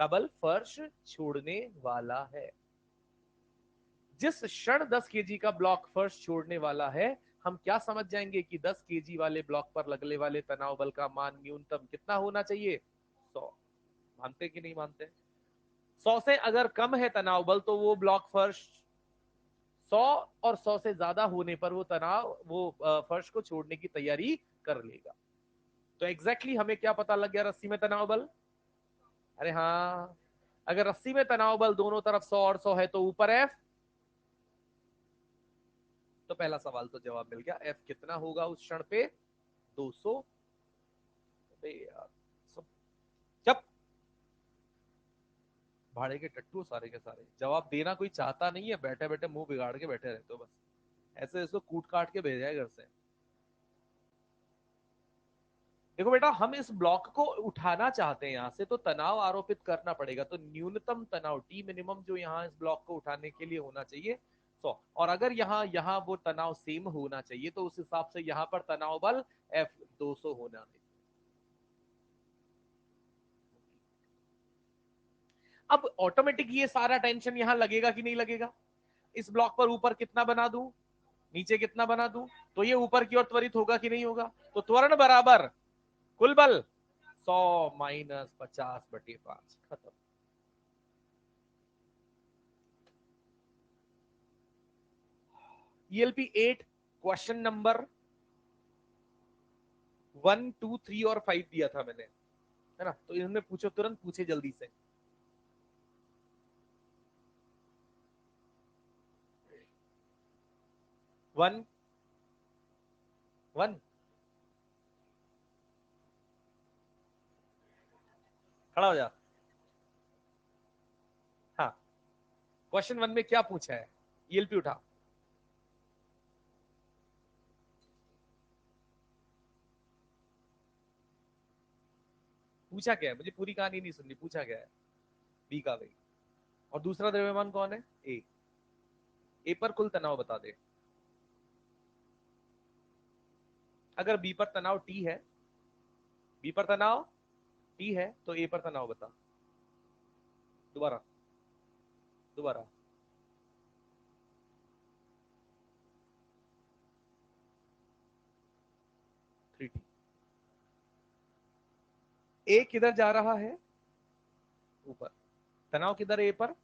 का बल फर्श छोड़ने वाला है, जिस क्षण 10 केजी का ब्लॉक फर्श छोड़ने वाला है, हम क्या समझ जाएंगे कि 10 केजी वाले ब्लॉक पर लगने वाले तनाव बल का मान न्यूनतम कितना होना चाहिए? 100। मानते कि नहीं मानते? 100 से अगर कम है तनाव बल तो वो ब्लॉक फर्श 100 और 100 से ज्यादा होने पर वो फर्श को छोड़ने की तैयारी कर लेगा। तो एग्जैक्टली हमें क्या पता लग गया रस्सी में तनाव बल? अरे हाँ, अगर रस्सी में तनाव बल दोनों तरफ 100 और 100 है तो ऊपर एफ। तो पहला सवाल तो जवाब मिल गया, एफ कितना होगा उस क्षण पे? 200। अबे यार, सब चप, भाड़े के टट्टू सारे के सारे। जवाब देना कोई चाहता नहीं है, बैठे बैठे मुंह बिगाड़ के बैठे रहते हो बस, ऐसे इसको कूट काट के भेजा है घर से। देखो बेटा, हम इस ब्लॉक को उठाना चाहते हैं यहां से, तो तनाव आरोपित करना पड़ेगा। तो न्यूनतम तनाव टी मिनिमम जो यहाँ इस ब्लॉक को उठाने के लिए होना चाहिए 100। और अगर यहाँ यहाँ वो तनाव सेम होना चाहिए तो उस हिसाब से यहाँ पर तनाव बल एफ 200 होना है। अब ऑटोमेटिक ये सारा टेंशन यहां लगेगा कि नहीं लगेगा? इस ब्लॉक पर ऊपर कितना बना दूं, नीचे कितना बना दूं, तो ये ऊपर की ओर त्वरित होगा कि नहीं होगा? तो त्वरण बराबर कुल बल 100 माइनस 50/5, खत्म। ELP 8 क्वेश्चन नंबर 1, 2, 3 और 5 दिया था मैंने, है ना? तो इनमें पूछो, तुरंत पूछे जल्दी से। वन वन खड़ा हो जा। हाँ, क्वेश्चन 1 में क्या पूछा है? ELP उठा। पूछा क्या है? मुझे पूरी कहानी नहीं सुननी, पूछा क्या है? बी का वेग। और दूसरा द्रव्यमान कौन है? ए। ए पर कुल तनाव बता दे। अगर बी पर तनाव टी है, बी पर तनाव टी है, तो ए पर तनाव बता। दोबारा दोबारा। 3T। ए किधर जा रहा है? ऊपर। तनाव किधर है ए पर?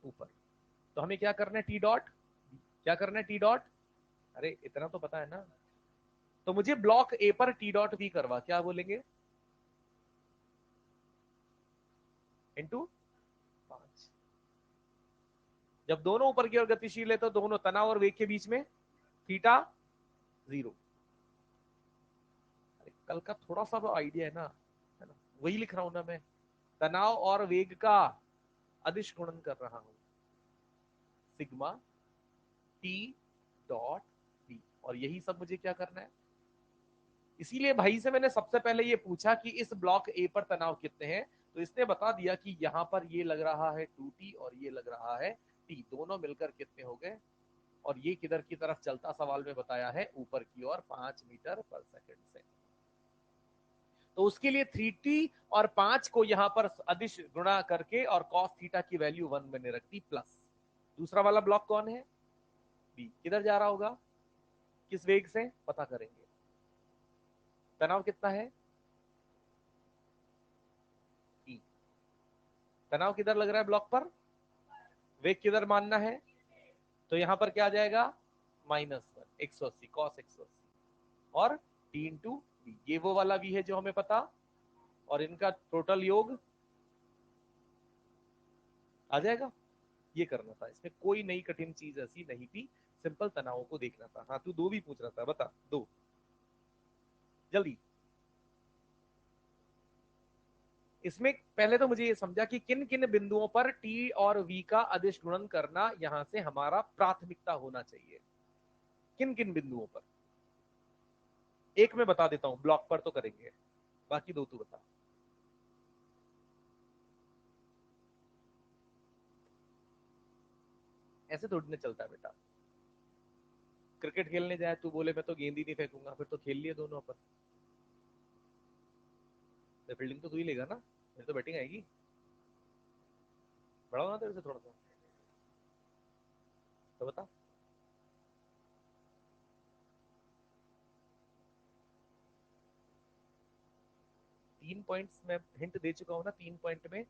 ऊपर। तो हमें क्या करना है? टी डॉट, क्या करना है? T dot. अरे इतना तो पता है ना। तो मुझे ब्लॉक ए पर टी डॉट भी करवा, क्या बोलेंगे? इंटू 5। जब दोनों ऊपर की ओर गतिशील है तो दोनों तनाव और वेग के बीच में थीटा 0। कल का थोड़ा सा आइडिया है ना, वही लिख रहा हूं ना मैं। तनाव और वेग का अदिश गुणन कर रहा हूं, सिग्मा टी डॉट बी। और यही सब मुझे क्या करना है? इसीलिए भाई से मैंने सबसे पहले ये पूछा कि इस ब्लॉक ए पर तनाव कितने हैं, तो इसने बता दिया कि यहां पर ये लग रहा है 2T और ये लग रहा है T, दोनों मिलकर कितने हो गए? और ये किधर की तरफ चलता, सवाल में बताया है ऊपर की ओर 5 मीटर पर सेकंड से। तो उसके लिए 3T और 5 को यहां पर अदिश गुणा करके और cos थीटा की वैल्यू 1 मैंने रख दी प्लस। दूसरा वाला ब्लॉक कौन है? बी। किधर जा रहा होगा, किस वेग से, पता करेंगे। तनाव कितना है? E। तनाव किधर लग रहा है ब्लॉक पर? वेग किधर मानना है? तो यहां पर क्या आ जाएगा? -1 180 cos 180 और टी इंटू बी। ये वो वाला बी है जो हमें पता, और इनका टोटल योग आ जाएगा। ये करना था, इसमें कोई नई कठिन चीज ऐसी नहीं थी, सिंपल तनावों को देखना था। हाँ, तू दो भी पूछ रहा था, बता दो जल्दी। इसमें पहले तो मुझे ये समझा कि किन किन बिंदुओं पर टी और वी का अदिश गुणन करना यहां से हमारा प्राथमिकता होना चाहिए। किन किन बिंदुओं पर? एक मैं बता देता हूं, ब्लॉक पर तो करेंगे, बाकी दो तू बता। ऐसे थोड़ी ना चलता है बेटा। क्रिकेट खेलने जाए तू बोले मैं तो गेंद ही नहीं फेंकूंगा, फिर तो खेल लिए दोनों अपन, तो फील्डिंग तो तू ही लेगा ना, मेरी तो बैटिंग आएगी। बड़ा होना तेरे से थोड़ा सा, तो बता। तीन पॉइंट्स में हिंट दे चुका हूं ना, 3 पॉइंट में।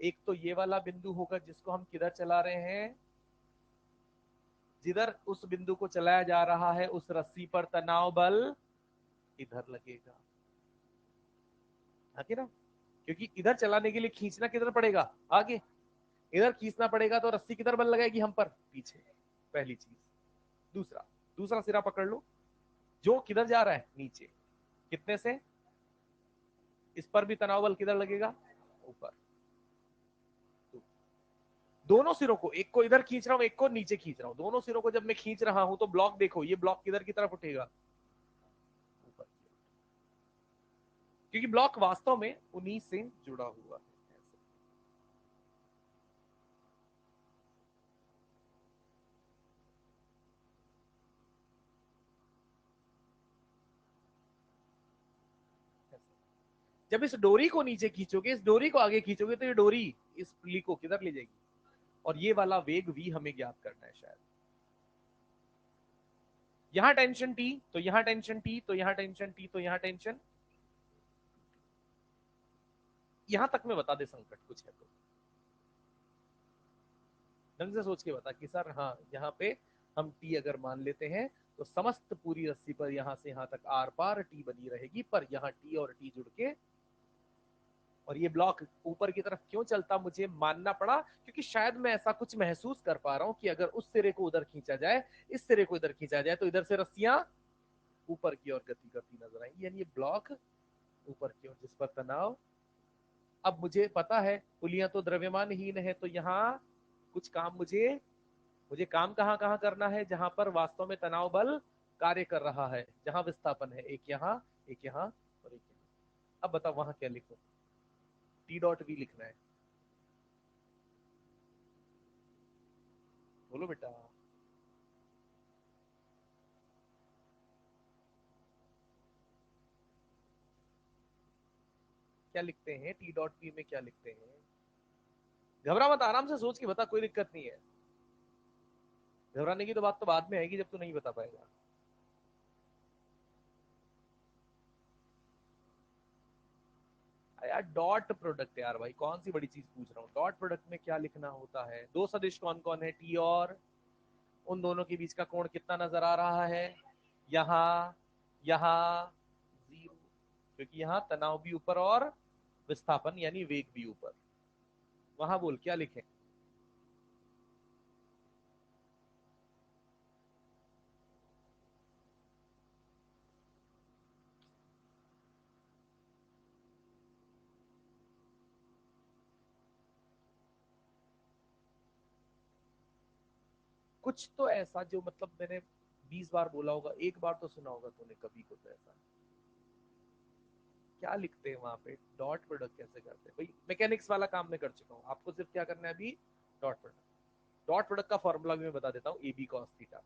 एक तो ये वाला बिंदु होगा जिसको हम किधर चला रहे हैं, जिधर उस बिंदु को चलाया जा रहा है उस रस्सी पर तनाव बल इधर लगेगा, आगे ना, क्योंकि इधर चलाने के लिए खींचना किधर पड़ेगा, आगे। इधर खींचना पड़ेगा तो रस्सी किधर बल लगाएगी, हम पर, पीछे। पहली चीज। दूसरा, दूसरा सिरा पकड़ लो, जो किधर जा रहा है, नीचे। कितने से, इस पर भी तनाव बल किधर लगेगा, ऊपर। दोनों सिरों को, एक को इधर खींच रहा हूं, एक को नीचे खींच रहा हूं, दोनों सिरों को जब मैं खींच रहा हूं तो ब्लॉक देखो, ये ब्लॉक किधर की तरफ उठेगा, ऊपर, क्योंकि ब्लॉक वास्तव में उन्हीं से जुड़ा हुआ है। जब इस डोरी को नीचे खींचोगे, इस डोरी को आगे खींचोगे, तो ये डोरी इस पुली को किधर ले जाएगी, और ये वाला वेग v हमें ज्ञात करना है शायद। यहां टेंशन T, तो यहां टेंशन T, तो यहां टेंशन T, तो यहां टेंशन। यहां तक में बता दे संकट कुछ है तो ढंग से सोच के बता कि सर हाँ यहाँ पे हम T अगर मान लेते हैं तो समस्त पूरी रस्सी पर यहां से यहां तक आर पार T बनी रहेगी, पर यहाँ T और T जुड़ के, और ये ब्लॉक ऊपर की तरफ क्यों चलता मुझे मानना पड़ा, क्योंकि शायद मैं ऐसा कुछ महसूस कर पा रहा हूं कि अगर उस सिरे को उधर खींचा जाए, इस सिरे को इधर खींचा जाए, तो इधर से रस्सियां ऊपर की ओर गति करती नजर आएंगी, यानी ये ब्लॉक ऊपर की ओर, जिस पर तनाव। अब मुझे पता है पुलियां तो द्रव्यमानहीन है, तो यहाँ कुछ काम मुझे मुझे काम कहाँ कहाँ करना है, जहां पर वास्तव में तनाव बल कार्य कर रहा है, जहां विस्थापन है, एक यहाँ, एक यहाँ और एक यहाँ। अब बताओ वहां क्या लिखो, टी डॉट वी लिखना है, बोलो बेटा। क्या लिखते हैं टी डॉट वी में, क्या लिखते हैं, घबरा मत, आराम से सोच के बता, कोई दिक्कत नहीं है। घबराने की तो बात तो बाद में आएगी जब तू नहीं बता पाएगा। यार डॉट प्रोडक्ट, यार भाई कौन सी बड़ी चीज पूछ रहा हूँ, डॉट प्रोडक्ट में क्या लिखना होता है, दो सदिश कौन कौन है, टी और, उन दोनों के बीच का कोण कितना नजर आ रहा है, यहाँ, यहाँ, जीरो, क्योंकि यहाँ तनाव भी ऊपर और विस्थापन यानी वेग भी ऊपर। वहां बोल क्या लिखें, कुछ तो ऐसा जो मतलब मैंने 20 बार बोला होगा, एक बार तो सुना होगा तूने कभी को, तो ऐसा क्या लिखते हैं वहां पे, डॉट प्रोडक्ट कैसे करते हैं भाई, मैकेनिक्स वाला काम मैं कर चुका हूँ, आपको सिर्फ क्या करना है अभी, डॉट प्रोडक्ट। डॉट प्रोडक्ट का फॉर्मूला भी मैं बता देता हूँ, ए बी कॉस थीटा।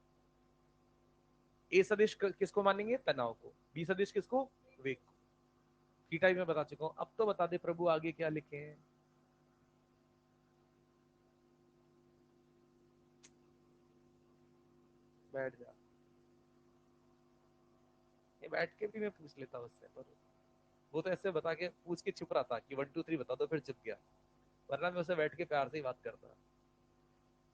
ए सदिश किसको मानेंगे, तनाव को, बी सदिश किसको, वेग को, थीटा भी मैं बता चुका हूँ। अब तो बता दे प्रभु आगे क्या लिखे हैं, बैठ जा, ये बैठ के भी मैं पूछ लेता उससे, पर वो तो ऐसे बता के पूछ के चुप रहा था कि 1 2 3 बता दो, फिर चुप गया, वरना मैं उसे बैठ के प्यार से ही बात करता।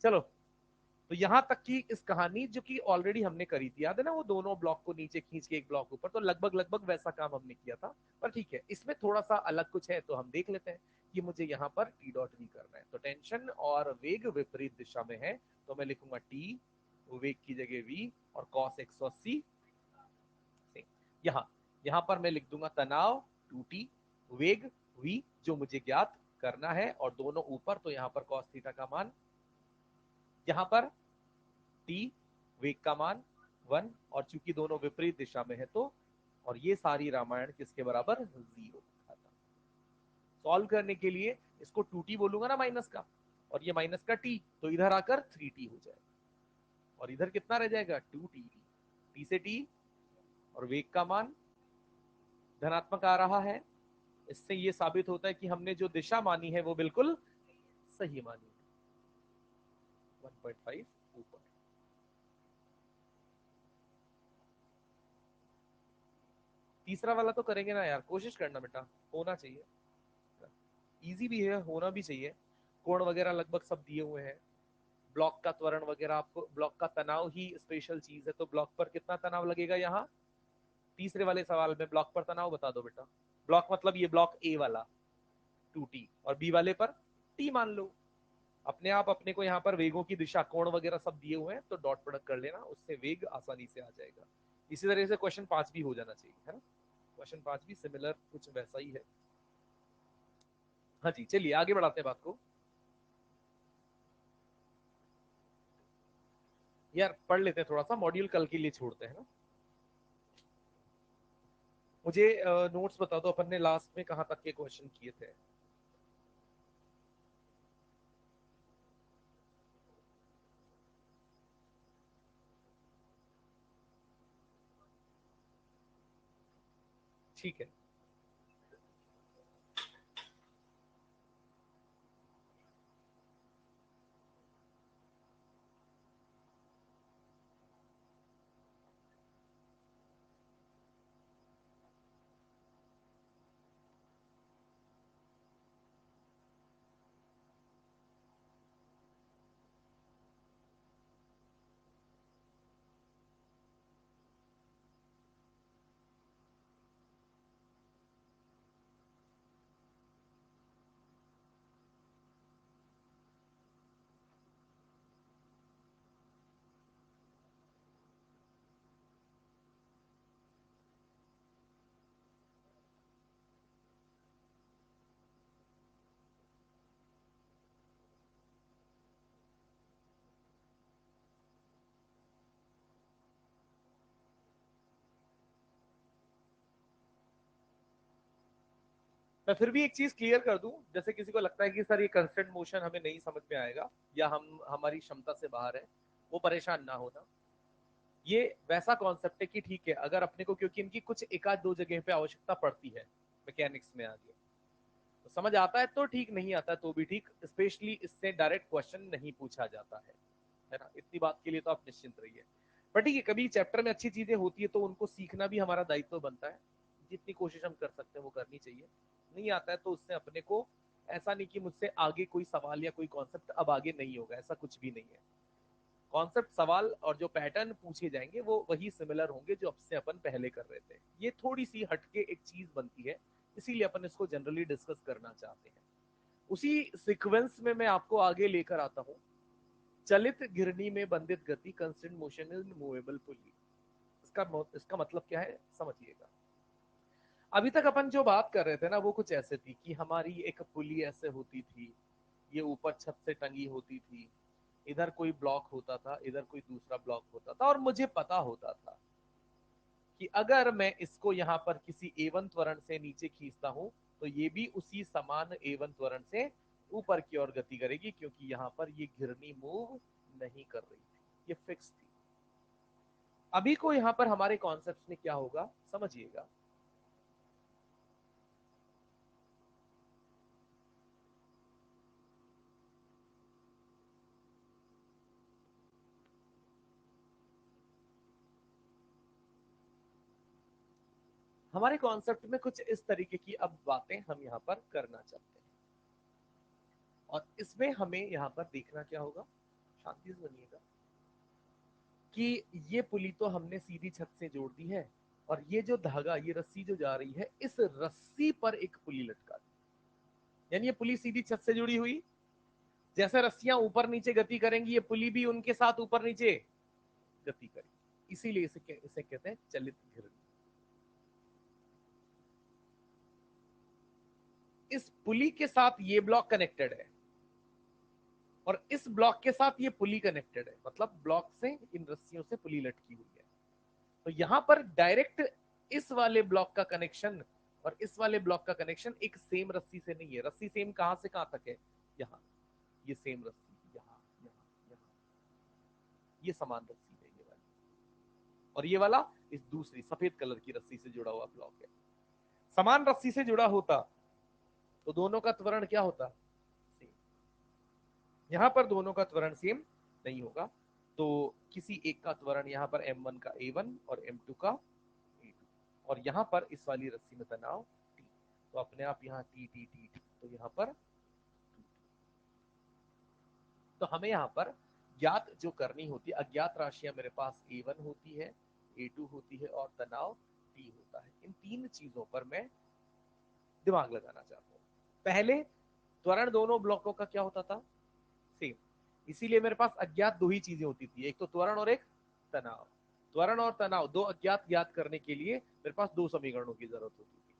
चलो, तो यहां तक की इस कहानी जो कि ऑलरेडी हमने करी थी, याद है ना, वो दोनों ब्लॉक को नीचे खींच के एक ब्लॉक ऊपर, तो लगभग लगभग वैसा काम हमने किया था। पर ठीक है, इसमें थोड़ा सा अलग कुछ है, तो हम देख लेते हैं कि मुझे यहाँ पर टी डॉट वी करना है। तो टेंशन और वेग विपरीत दिशा में है, तो मैं लिखूंगा टी, वेग की जगह वी, और कॉस 180 से यहाँ, यहाँ पर मैं लिख दूंगा तनाव 2t, वेग v जो मुझे ज्ञात करना है, और दोनों ऊपर, तो यहाँ पर कॉस थीटा का मान, यहाँ पर t वेग का मान 1, और चूंकि दोनों विपरीत दिशा में है तो, और ये सारी रामायण किसके बराबर, 0। सॉल्व करने के लिए इसको 2t बोलूंगा ना माइनस का, और ये माइनस का टी, तो इधर आकर 3t हो जाएगा और इधर कितना रह जाएगा 2t। टी से टी और वेग का मान धनात्मक आ रहा है। इससे ये साबित होता है कि हमने जो दिशा मानी है वो बिल्कुल सही मानी है। 1.5 ऊपर। तीसरा वाला तो करेंगे ना यार, कोशिश करना बेटा, होना चाहिए। इजी भी है, होना भी चाहिए। कोण वगैरह लगभग सब दिए हुए हैं। ब्लॉक का त्वरण वगैरह, आपको ब्लॉक का तनाव ही स्पेशल चीज है, तो ब्लॉक पर कितना तनाव लगेगा यहाँ। तीसरे वाले सवाल में ब्लॉक पर तनाव बता दो बेटा। ब्लॉक मतलब ये ब्लॉक ए वाला 2t, और बी वाले पर t मान लो। अपने आप अपने को यहाँ पर वेगों की दिशा, कोण वगैरह सब दिए हुए हैं, तो डॉट प्रोडक्ट कर लेना, उससे वेग आसानी से आ जाएगा। इसी तरह से क्वेश्चन 5 भी हो जाना चाहिए, है ना। क्वेश्चन 5 भी सिमिलर कुछ वैसा ही है। हाँ जी, चलिए आगे बढ़ाते हैं बात को। यार पढ़ लेते हैं थोड़ा सा, मॉड्यूल कल के लिए छोड़ते हैं ना। मुझे नोट्स बता दो, अपन ने लास्ट में कहाँ तक के क्वेश्चन किए थे। ठीक है। मैं फिर भी एक चीज क्लियर कर दूं, जैसे किसी को लगता है कि सर ये कंस्टेंट मोशन हमें नहीं समझ में आएगा या हम हमारी क्षमता से बाहर है, वो परेशान ना होना। ये वैसा कॉन्सेप्ट है कि ठीक है, अगर अपने को, क्योंकि इनकी कुछ एक आध दो जगह पे आवश्यकता पड़ती है मैकेनिक्स में आगे, तो समझ आता है तो ठीक, नहीं आता तो भी ठीक। स्पेशली इससे डायरेक्ट क्वेश्चन नहीं पूछा जाता है ना, इतनी बात के लिए तो आप निश्चिंत रहिए। पर ठीक है, कभी चैप्टर में अच्छी चीजें होती है तो उनको सीखना भी हमारा दायित्व बनता है। जितनी कोशिश हम कर सकते हैं वो करनी चाहिए। नहीं आता है तो उससे अपने को, ऐसा नहीं कि मुझसे आगे कोई सवाल या कोई कॉन्सेप्ट अब आगे नहीं होगा, ऐसा कुछ भी नहीं है। कॉन्सेप्ट, सवाल और जो पैटर्न पूछे जाएंगे वो वही सिमिलर होंगे जो अब से अपन पहले कर रहे थे। ये थोड़ी सी हटके एक चीज बनती है, इसीलिए अपन इसको जनरली डिस्कस करना चाहते हैं। उसी सीक्वेंस में मैं आपको आगे लेकर आता हूं। चलित घिरनी में बंधित गति, constant motion in movable pulley. इसका मतलब क्या है समझिएगा। अभी तक अपन जो बात कर रहे थे ना वो कुछ ऐसे थी कि हमारी एक पुली ऐसे होती थी, ये ऊपर छत से टंगी होती थी, इधर कोई ब्लॉक होता था, इधर कोई दूसरा ब्लॉक होता था, और मुझे पता होता था कि अगर मैं इसको यहाँ पर किसी A1 त्वरण से नीचे खींचता हूं तो ये भी उसी समान A1 त्वरण से ऊपर की ओर गति करेगी, क्योंकि यहाँ पर ये घिरनी मूव नहीं कर रही थी, ये फिक्स थी। अभी को यहाँ पर हमारे कॉन्सेप्ट में क्या होगा समझिएगा। हमारे कॉन्सेप्ट में कुछ इस तरीके की अब बातें हम यहाँ पर करना चाहते हैं, और इसमें हमें यहाँ पर देखना क्या होगा, शांति से बनिएगा, कि ये पुली तो हमने सीधी छत से जोड़ दी है, और ये जो धागा, ये रस्सी जो जा रही है, इस रस्सी पर एक पुली लटका दी। यानी ये पुली सीधी छत से जुड़ी हुई, जैसे रस्सियां ऊपर नीचे गति करेंगी ये पुली भी उनके साथ ऊपर नीचे गति करेगी, इसीलिए इसे कहते हैं चलित घिरनी। इस पुली के साथ ये ब्लॉक कनेक्टेड है और इस ब्लॉक के साथ ये पुली कनेक्टेड है, मतलब ब्लॉक से इन रस्सियों से पुली लटकी हुई है। तो यहां पर डायरेक्ट इस वाले ब्लॉक का कनेक्शन और इस वाले ब्लॉक का कनेक्शन एक सेम रस्सी से नहीं है। रस्सी सेम कहां से कहां तक है, यहां। ये सेम रस्सी यहाँ यहाँ यहाँ, ये समान रस्सी है ये वाली, और ये वाला इस दूसरी सफेद कलर की रस्सी से जुड़ा हुआ ब्लॉक है। समान रस्सी से जुड़ा होता तो दोनों का त्वरण क्या होता, सेम। यहां पर दोनों का त्वरण सेम नहीं होगा, तो किसी एक का त्वरण यहाँ पर m1 का a1 और m2 का a2, और यहाँ पर इस वाली रस्सी में तनाव t, तो अपने आप यहाँ t t t t, तो यहाँ पर तो हमें यहाँ पर ज्ञात जो करनी होती है, अज्ञात राशियां मेरे पास a1 होती है, a2 होती है और तनाव t होता है। इन तीन चीजों पर मैं दिमाग लगाना चाहता हूँ। पहले त्वरण दोनों ब्लॉकों का क्या होता था, सेम, इसीलिए मेरे पास अज्ञात दो ही चीजें होती थी, एक तो त्वरण और एक तनाव। त्वरण और तनाव दो अज्ञात ज्ञात करने के लिए मेरे पास दो समीकरणों की जरूरत होती थी,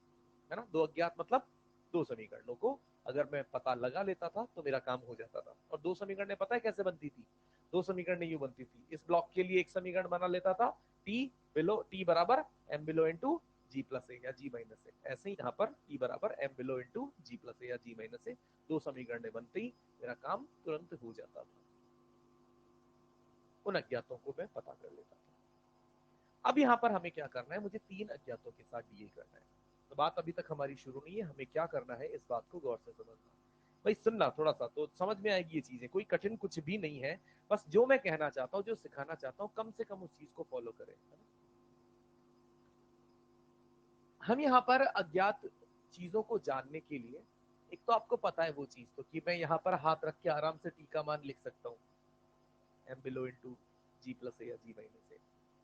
है ना। दो अज्ञात मतलब दो समीकरणों को अगर मैं पता लगा लेता था तो मेरा काम हो जाता था। और दो समीकरण पता है कैसे बनती थी, दो समीकरण यूं बनती थी, इस ब्लॉक के लिए एक समीकरण बना लेता था, टी बिलो टी बराबर M below into G plus ए या जी माइनस ए, ऐसे ही यहाँ पर टी बराबर M below into G plus ए या जी माइनस ए, दो समीकरण बनते ही मेरा काम तुरंत हो जाता था। उन अज्ञातों को मैं पता कर लेता था। अब यहाँ पर हमें क्या करना है, मुझे तीन अज्ञातों के साथ डील करना है। तो बात अभी तक हमारी शुरू नहीं है, हमें क्या करना है इस बात को गौर से समझना। भाई सुनना थोड़ा सा तो समझ में आएगी ये चीजें, कोई कठिन कुछ भी नहीं है, बस जो मैं कहना चाहता हूँ जो सिखाना चाहता हूँ कम से कम उस चीज को फॉलो करें। हम यहाँ पर अज्ञात चीजों को जानने के लिए, एक तो आपको पता है वो चीज तो कि मैं यहाँ पर हाथ रख के आराम से टी का मान लिख सकता हूँ, M below into G plus ए या जी माइनस ए।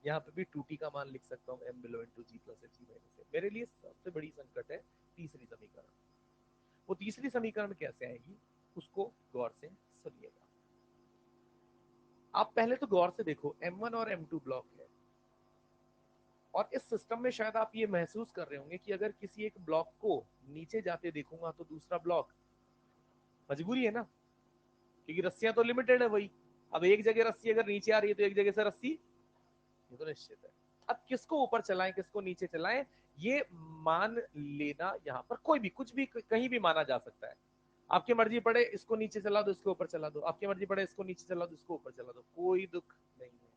यहाँ पे भी टू टी का मान लिख सकता हूँ, M below into G plus ए जी माइनस ए। मेरे लिए सबसे बड़ी संकट है तीसरी समीकरण। वो तीसरी समीकरण कैसे आएगी उसको गौर से सुनिएगा। आप पहले तो गौर से देखो, M1 और M2 ब्लॉक है, और इस सिस्टम में शायद आप ये महसूस कर रहे होंगे कि अगर किसी एक ब्लॉक को नीचे जाते देखूंगा तो दूसरा ब्लॉक, मजबूरी है ना, क्योंकि रस्सियां तो लिमिटेड है वही। अब एक जगह रस्सी अगर नीचे आ रही है तो एक जगह से रस्सी, ये तो निश्चित है। अब किसको ऊपर चलाएं किसको नीचे चलाएं, ये मान लेना यहाँ पर कोई भी कुछ भी कहीं भी माना जा सकता है। आपकी मर्जी पड़े इसको नीचे चला दो इसको ऊपर चला दो, आपकी मर्जी पड़े इसको नीचे चला दो इसको ऊपर चला दो, कोई दुख नहीं है।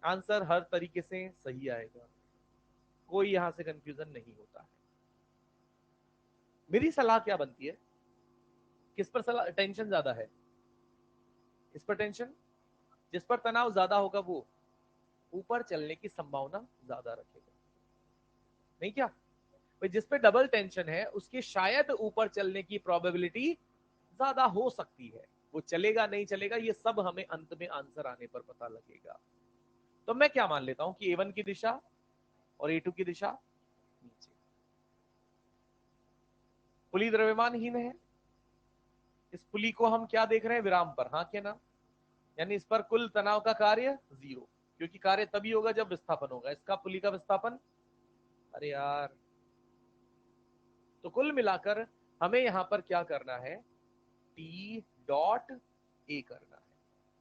आंसर हर तरीके से सही आएगा, कोई यहां से कंफ्यूजन नहीं होता है। मेरी सलाह क्या बनती है, किस पर सलाह टेंशन ज्यादा है, किस पर टेंशन, जिस पर तनाव ज्यादा होगा वो ऊपर चलने की संभावना ज्यादा रखेगा, नहीं क्या। भाई जिस पे डबल टेंशन है उसके शायद ऊपर चलने की प्रोबेबिलिटी ज्यादा हो सकती है। वो चलेगा नहीं चलेगा ये सब हमें अंत में आंसर आने पर पता लगेगा। तो मैं क्या मान लेता हूं कि A1 की दिशा और A2 की दिशा नीचे, पुली द्रव्यमानहीन है, इस पुली को हम क्या देख रहे हैं, विराम पर, हाँ क्या ना, यानी इस पर कुल तनाव का कार्य जीरो, क्योंकि कार्य तभी होगा जब विस्थापन होगा, इसका पुली का विस्थापन, अरे यार। तो कुल मिलाकर हमें यहां पर क्या करना है, टी डॉट ए करना है।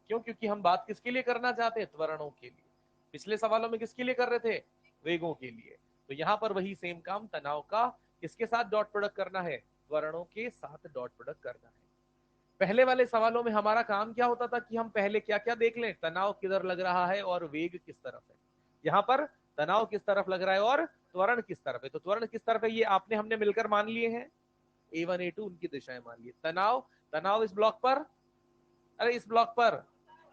क्यों, क्योंकि हम बात किसके लिए करना चाहते हैं, त्वरणों के लिए। पिछले सवालों में किसके लिए कर रहे थे, वेगों के लिए। तो यहां पर वही सेम काम तनाव का किसके साथ डॉट प्रोडक्ट करना है, त्वरणों के साथ डॉट प्रोडक्ट करना है। पहले वाले सवालों में हमारा काम क्या होता था कि हम पहले क्या क्या देख लें, तनाव किधर लग रहा है और वेग किस तरफ है। यहाँ पर तनाव किस तरफ लग रहा है और त्वरण किस तरफ है। तो त्वरण किस तरफ है ये आपने हमने मिलकर मान लिए हैं, A1 A2 उनकी दिशाएं मान लिए। तनाव, तनाव इस ब्लॉक पर, अरे इस ब्लॉक पर,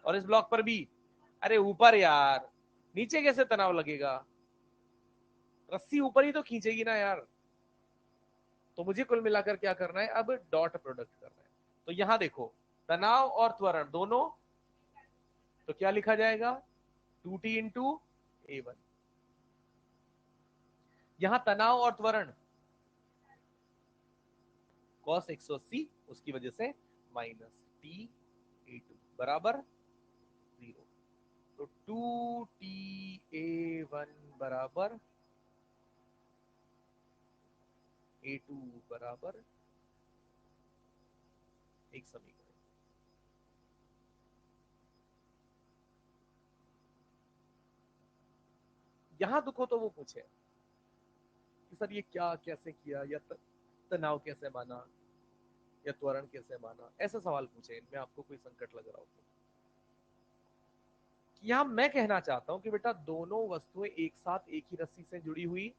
और इस ब्लॉक पर भी, अरे ऊपर यार, नीचे कैसे तनाव लगेगा, रस्सी ऊपर ही तो खींचेगी ना यार। तो मुझे कुल मिलाकर क्या करना है, अब डॉट प्रोडक्ट करना है। तो यहां देखो, तनाव और त्वरण दोनों, तो क्या लिखा जाएगा, 2T इंटू A1। यहां तनाव और त्वरण cos 180, उसकी वजह से माइनस T A2 बराबर 0। तो 2TA1 बराबर A2 बराबर एक समीकरण। यहां दुखो तो वो पूछे कि सर ये क्या कैसे किया, या तनाव कैसे माना, या त्वरण कैसे माना, ऐसा सवाल पूछे इनमें आपको कोई संकट लग रहा हो तो। यहां मैं कहना चाहता हूं कि बेटा दोनों वस्तुएं एक साथ एक ही रस्सी से जुड़ी हुई,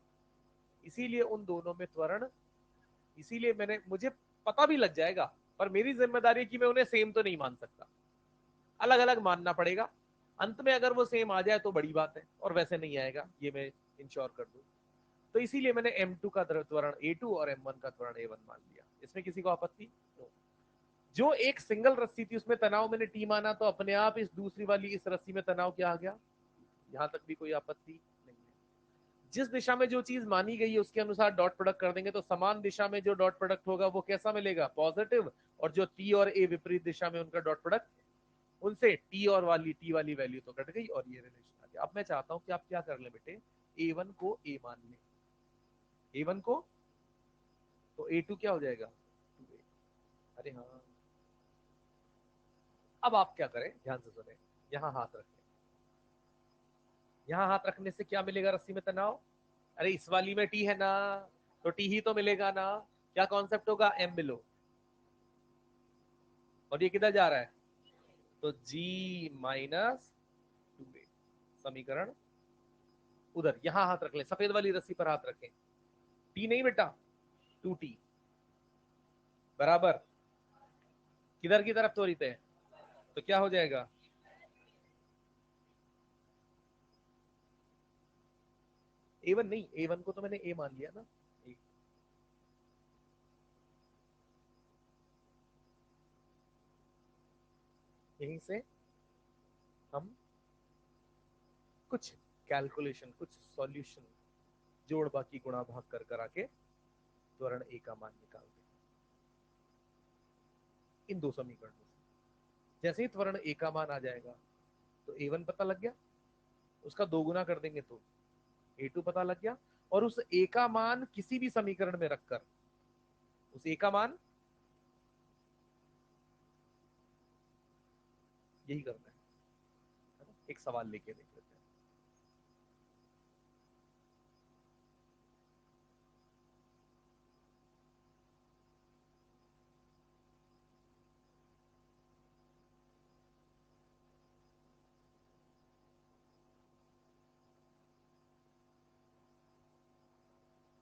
इसीलिए उन दोनों में त्वरण, इसीलिए मुझे पता भी लग जाएगा, पर मेरी जिम्मेदारी है कि मैं उन्हें सेम तो नहीं मान सकता, अलग अलग मानना पड़ेगा। अंत में अगर वो सेम आ जाए तो बड़ी बात है, और वैसे नहीं आएगा ये मैं इंश्योर कर दूं। तो इसीलिए मैंने M2 का त्वरण A2 और M1 का त्वरण A1 मान लिया। इसमें किसी को आपत्ति? no। जो एक सिंगल रस्सी थी उसमें तनाव मैंने T माना, तो अपने आप इस दूसरी वाली इस रस्सी में तनाव क्या आ गया? यहां तक भी कोई आपत्ति नहीं है। जिस दिशा में जो चीज मानी गई है उसके अनुसार डॉट प्रोडक्ट कर देंगे, तो समान दिशा में जो डॉट प्रोडक्ट होगा वो कैसा मिलेगा? पॉजिटिव। और जो T और A विपरीत दिशा में उनका डॉट प्रोडक्ट, उनसे टी वाली वैल्यू तो कट गई और ये रिलेशन आ गया। अब मैं चाहता हूं कि आप क्या कर ले बेटे, A1 को A मान ले, A1 को, तो A2 क्या हो जाएगा? 2A। अरे हाँ, अब आप क्या करें, ध्यान से सुने, यहां हाथ रखें। यहां हाथ रखने से क्या मिलेगा रस्सी में तनाव? अरे इस वाली में टी है ना, तो टी ही तो मिलेगा ना। क्या कॉन्सेप्ट होगा? M below. और ये किधर जा रहा है? तो जी माइनस 2A। समीकरण उधर, यहां हाथ रख ले, सफेद वाली रस्सी पर हाथ रखें। टी नहीं बेटा, 2T बराबर किधर की तरफ त्वरित है, तो क्या हो जाएगा? A1 नहीं, A1 को तो मैंने A मान लिया ना। यहीं से हम कुछ कैलकुलेशन, कुछ सॉल्यूशन, जोड़ बाकी गुणा भाग कर करा के त्वरण ए का मान निकालते हैं इन दो समीकरणों से। जैसे ही त्वरण ए का मान आ जाएगा तो A1 पता लग गया, उसका दो गुना कर देंगे तो A2 पता लग गया, और उस ए का मान किसी भी समीकरण में रखकर उस ए का मान, यही करना है ना? एक सवाल लेके देख लेते हैं।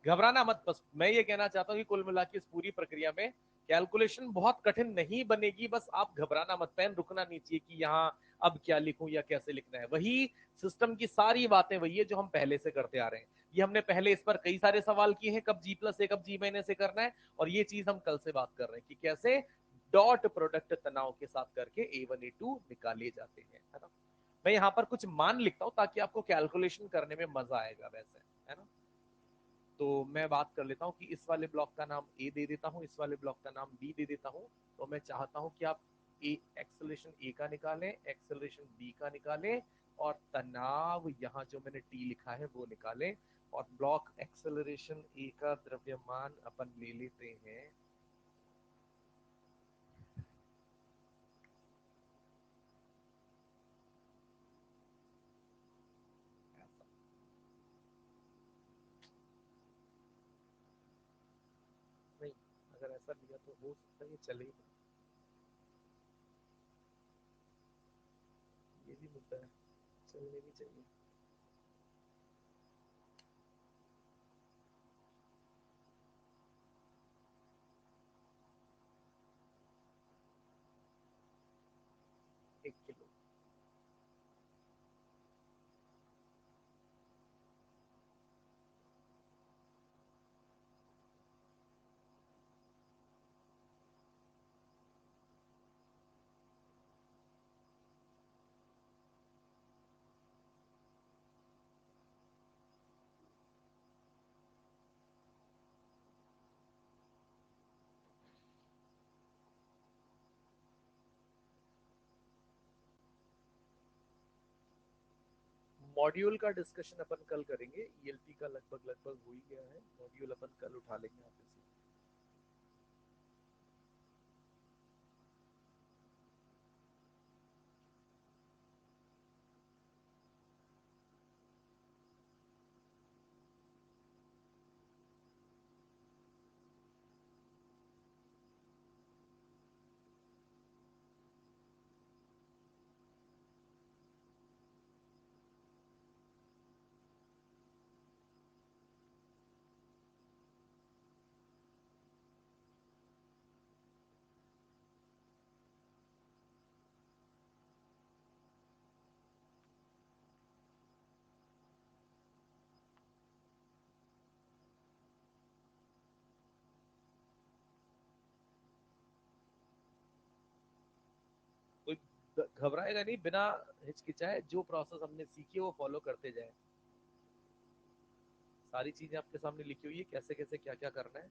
घबराना मत, बस मैं ये कहना चाहता हूँ कि कुल मिला के इस पूरी प्रक्रिया में कैलकुलेशन बहुत कठिन नहीं बनेगी, बस आप घबराना मत, पेन रुकना नहीं चाहिए कि यहाँ अब क्या लिखूं या कैसे लिखना है। वही सिस्टम की सारी बातें वही है जो हम पहले से करते आ रहे हैं। ये हमने पहले इस पर कई सारे सवाल किए हैं, कब G+A कब G- से करना है, और ये चीज हम कल से बात कर रहे हैं कि कैसे डॉट प्रोडक्ट तनाव के साथ करके A1 A2 निकाले जाते हैं, है ना। मैं यहाँ पर कुछ मान लिखता हूँ ताकि आपको कैलकुलेशन करने में मजा आएगा, वैसे, है ना। तो मैं बात कर लेता हूँ कि इस वाले ब्लॉक का नाम ए दे देता हूँ, इस वाले ब्लॉक का नाम बी दे देता हूँ। तो मैं चाहता हूँ कि आप एक्सेलरेशन ए का निकालें, एक्सेलरेशन बी का निकालें, और तनाव यहाँ जो मैंने टी लिखा है वो निकालें। और ब्लॉक एक्सेलरेशन ए का द्रव्यमान अपन ले लेते हैं, नहीं, अगर ऐसा लिया तो हो सकता है ये चले ही ना। ये भी मुद्दा है, चलने भी चाहिए। 1 किलो। मॉड्यूल का डिस्कशन अपन कल करेंगे, ईएलपी का लगभग लगभग हो ही गया है, मॉड्यूल अपन कल उठा लेंगे आप इसे। घबराएगा नहीं, बिना हिचकिचाए जो प्रोसेस हमने सीखी है वो फॉलो करते जाए। सारी चीजें आपके सामने लिखी हुई है, कैसे कैसे क्या क्या करना है।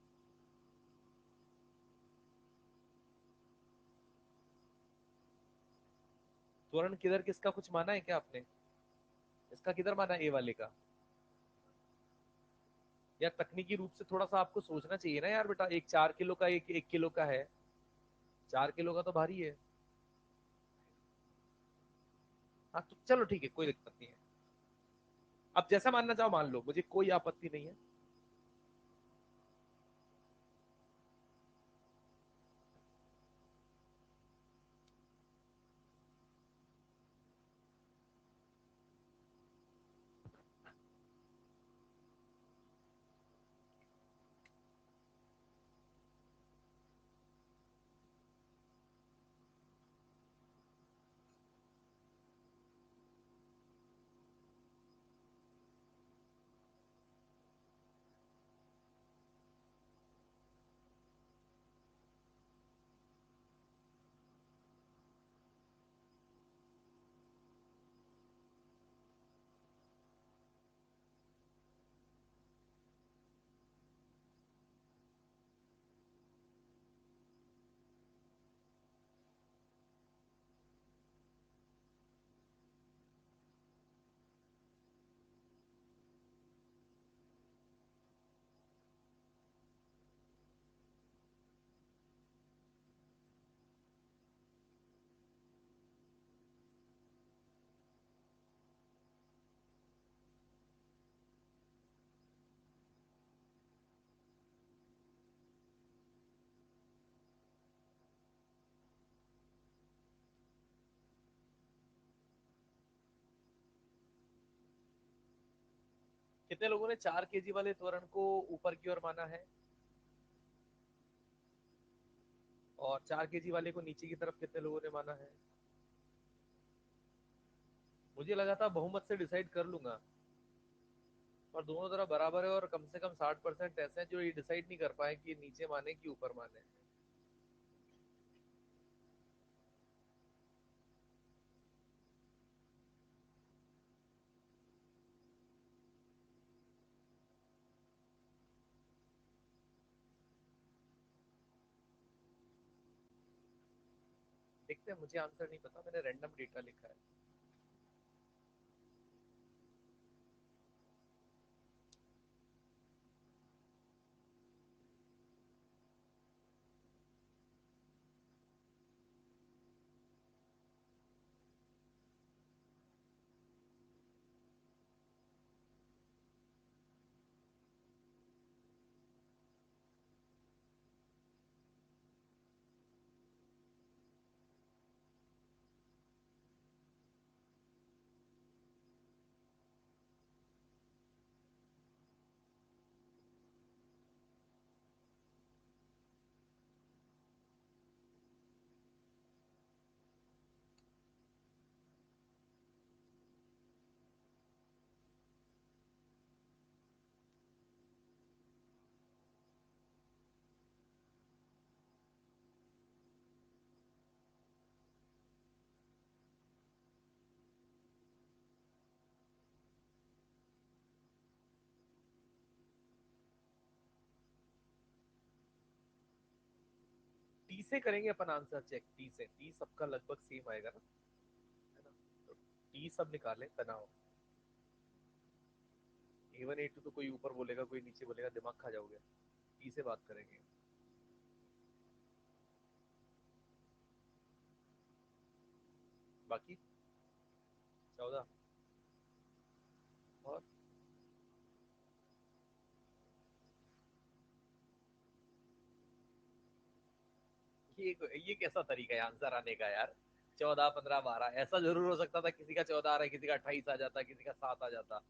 त्वरण किधर किसका कुछ माना है क्या आपने? इसका किधर माना ए वाले का? यार तकनीकी रूप से थोड़ा सा आपको सोचना चाहिए ना यार बेटा, एक 4 किलो का, एक 1 किलो का है। 4 किलो का तो भारी है। हाँ तो चलो ठीक है, कोई दिक्कत नहीं है। अब जैसा मानना चाहो मान लो, मुझे कोई आपत्ति नहीं है। कितने लोगों ने 4 केजी वाले त्वरण को ऊपर की ओर माना है? और 4 केजी वाले को नीचे की तरफ कितने लोगों ने माना है? मुझे लगा था बहुमत से डिसाइड कर लूंगा, और दोनों तरफ बराबर है, और कम से कम 60% ऐसे हैं जो ये डिसाइड नहीं कर पाए कि नीचे माने कि ऊपर माने। देखते हैं, मुझे आंसर नहीं पता, मैंने रैंडम डेटा लिखा है। टी से करेंगे अपन आंसर चेक, टी से, टी सबका लगभग सेम आएगा ना, है ना? तो टी सब निकाले तनाव। A1 A2 तो कोई ऊपर बोलेगा कोई नीचे बोलेगा, दिमाग खा जाओगे। टी से बात करेंगे। बाकी 14। और ये कैसा तरीका है आंसर आने का यार? 14, 15, 12 ऐसा जरूर हो सकता था, किसी का 14 आ रहा है, किसी का 28 आ जाता, किसी का 7 आ जाता।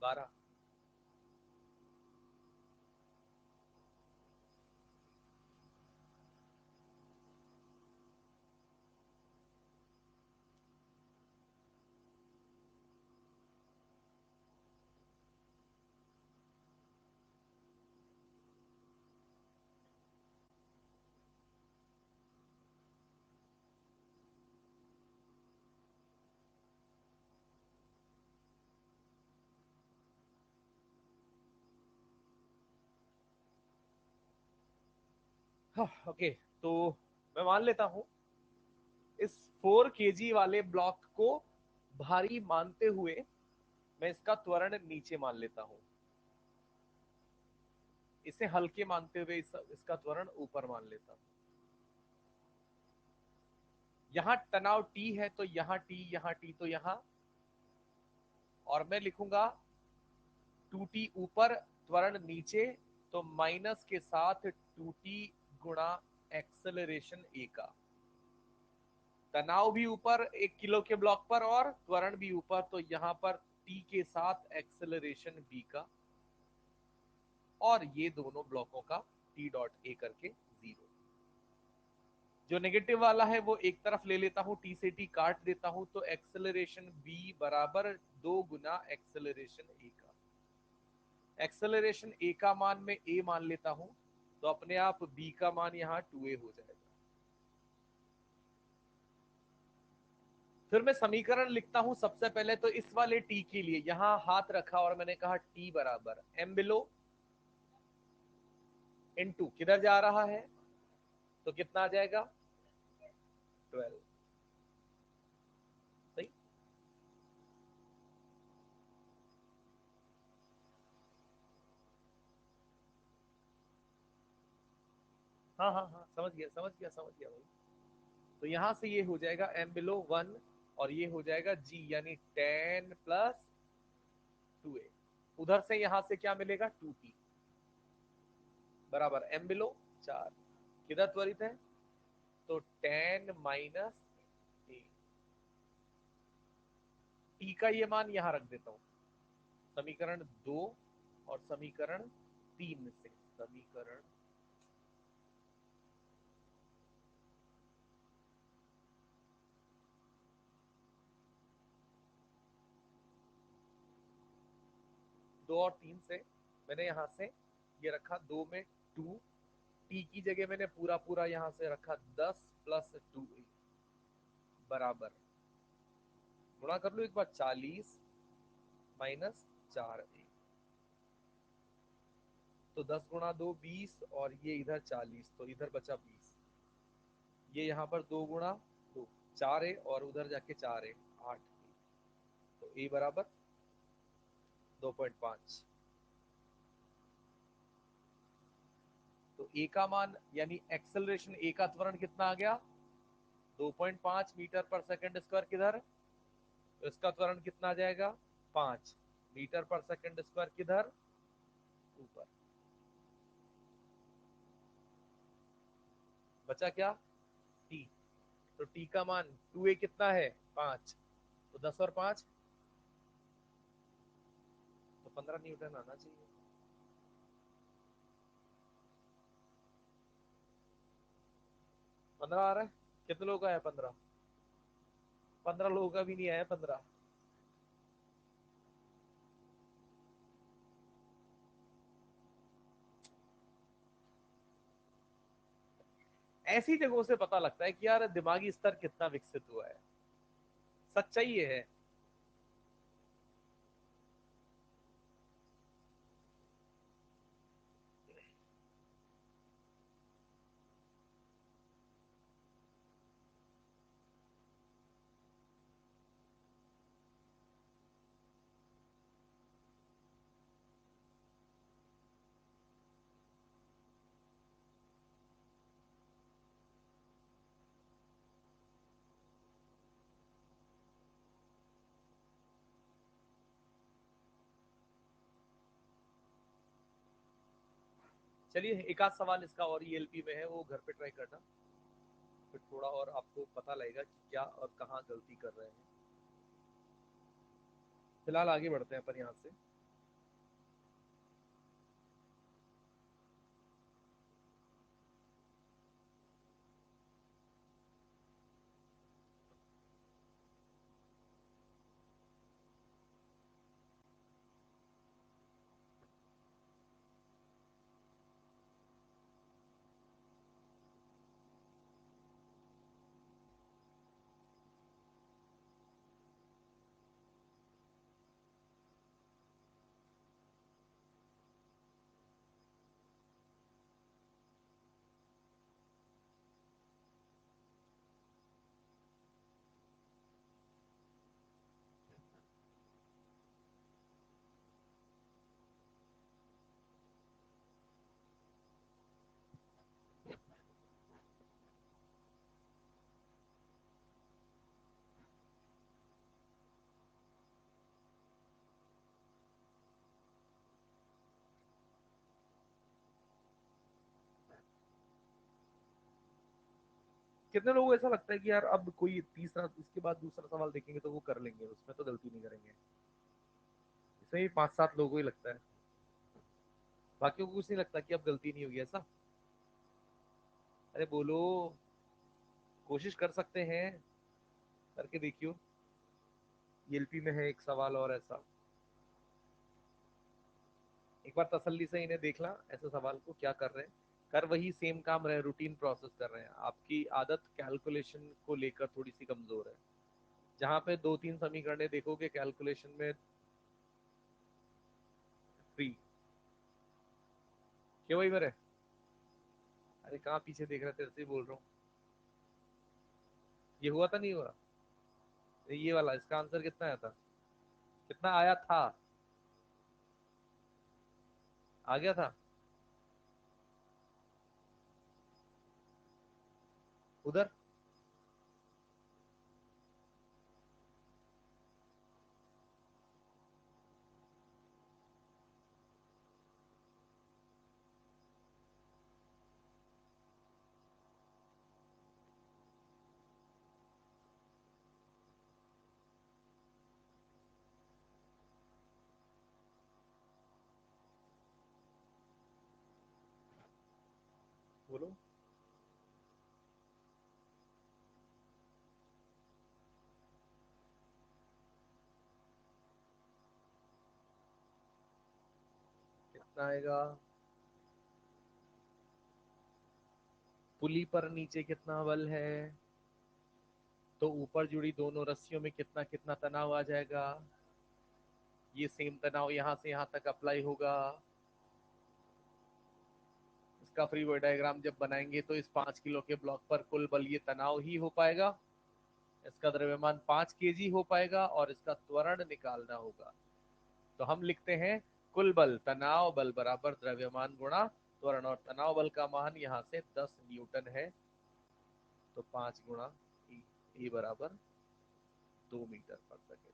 12। ओके, तो मैं मान लेता हूं इस 4 kg वाले ब्लॉक को भारी मानते हुए मैं इसका त्वरण नीचे मान लेता हूं, इसे हल्के मानते हुए इसका त्वरण ऊपर मान लेता हूं। यहां तनाव T है तो यहां T, यहां T तो यहां, और मैं लिखूंगा 2T ऊपर त्वरण नीचे, तो माइनस के साथ 2T गुणा एक्सेलरेशन ए का। तनाव भी ऊपर 1 किलो के ब्लॉक पर और त्वरण भी ऊपर, तो यहां पर T के साथ एक्सेलरेशन बी का, और ये दोनों ब्लॉकों का T डॉट ए करके 0। जो नेगेटिव वाला है वो एक तरफ ले लेता हूं, T से T काट देता हूं, तो एक्सेलरेशन बी बराबर 2 गुना एक्सेलरेशन ए का। एक्सेलरेशन ए का मान मैं ए मान लेता हूं, तो अपने आप बी का मान यहां 2a हो जाएगा। फिर मैं समीकरण लिखता हूं सबसे पहले तो इस वाले टी के लिए, यहां हाथ रखा और मैंने कहा टी बराबर एम बिलो इनटू किधर जा रहा है, तो कितना आ जाएगा 12। सही। हाँ हाँ हाँ, समझ गया समझ गया समझ गया भाई। तो यहां से ये हो जाएगा एम बिलो 1, और ये हो जाएगा जी यानी 10 प्लस 2a। उधर से यहां से क्या मिलेगा 2t बराबर एम बिलो 4। किधर त्वरित है, तो 10 माइनस ए। टी का ये मान यहां रख देता हूं, समीकरण 2 और समीकरण 3 से। समीकरण दो और 3 से मैंने यहां से ये रखा, 2 में 2, टी की जगह मैंने पूरा पूरा यहां से रखा 10 प्लस 2a बराबर, गुणा कर लो एक बार, 40 माइनस 4a। तो 10 गुणा 2 20, और ये इधर 40, तो इधर बचा 20। ये यहाँ पर 2 गुणा 2 4a, और उधर जाके 4a 8। तो a बराबर 2.5। तो a का मान यानी एक्सेलरेशन a का त्वरण कितना आ गया 2.5 मीटर पर सेकंड स्क्वायर किधर, तो इसका त्वरण कितना आ जाएगा 5 मीटर पर सेकंड स्क्वायर किधर ऊपर। बचा क्या t, तो t का मान 2a कितना है 5, तो 10 और 5 तो 15 न्यूटन आना चाहिए। 15 आ रहा है, कितने लोगों का है 15, 15 लोगों का भी नहीं आया 15। ऐसी जगहों से पता लगता है कि यार दिमागी स्तर कितना विकसित हुआ है, सच्चाई ये है। चलिए एक आध सवाल इसका और ईएलपी में है, वो घर पे ट्राई करना, फिर थोड़ा और आपको पता लगेगा कि क्या और कहाँ गलती कर रहे हैं। फिलहाल आगे बढ़ते हैं पर यहाँ से। कितने लोगों को ऐसा लगता है कि यार अब कोई तीसरा, इसके बाद दूसरा सवाल देखेंगे तो वो कर लेंगे, उसमें तो गलती नहीं करेंगे? इसमें भी 5-7 लोगों को ही लगता है, बाकियों को कुछ नहीं लगता कि अब गलती नहीं होगी ऐसा? अरे बोलो, कोशिश कर सकते हैं, करके देखियो। एलपी में है एक सवाल और ऐसा, एक बार तसल्ली से इन्हें देखना ऐसे सवाल को क्या कर रहे हैं। कर वही सेम काम रहे, रूटीन प्रोसेस कर रहे हैं। आपकी आदत कैलकुलेशन को लेकर थोड़ी सी कमजोर है। जहां पे 2-3 समीकरण देखोगे कैलकुलेशन में फ्री, क्यों वही मेरे? अरे कहाँ पीछे देख रहे, तेरे से ही बोल रहा हूँ। ये हुआ था नहीं हुआ? ये वाला, इसका आंसर कितना आया था? कितना आया था? आ गया था उधर। बोलो। कितना आएगा? पुली पर नीचे कितना बल है, तो ऊपर जुड़ी दोनों रस्सियों में कितना कितना तनाव आ जाएगा। ये सेम तनाव यहां से यहां तक अप्लाई होगा। इसका फ्री बॉडी डायग्राम जब बनाएंगे तो इस 5 किलो के ब्लॉक पर कुल बल ये तनाव ही हो पाएगा। इसका द्रव्यमान 5 kg हो पाएगा और इसका त्वरण निकालना होगा। तो हम लिखते हैं कुल बल तनाव बल बराबर द्रव्यमान गुणा त्वरण, और तनाव बल का मान यहाँ से 10 न्यूटन है। तो 5 गुणा E बराबर 2 मीटर पर सेकेंड।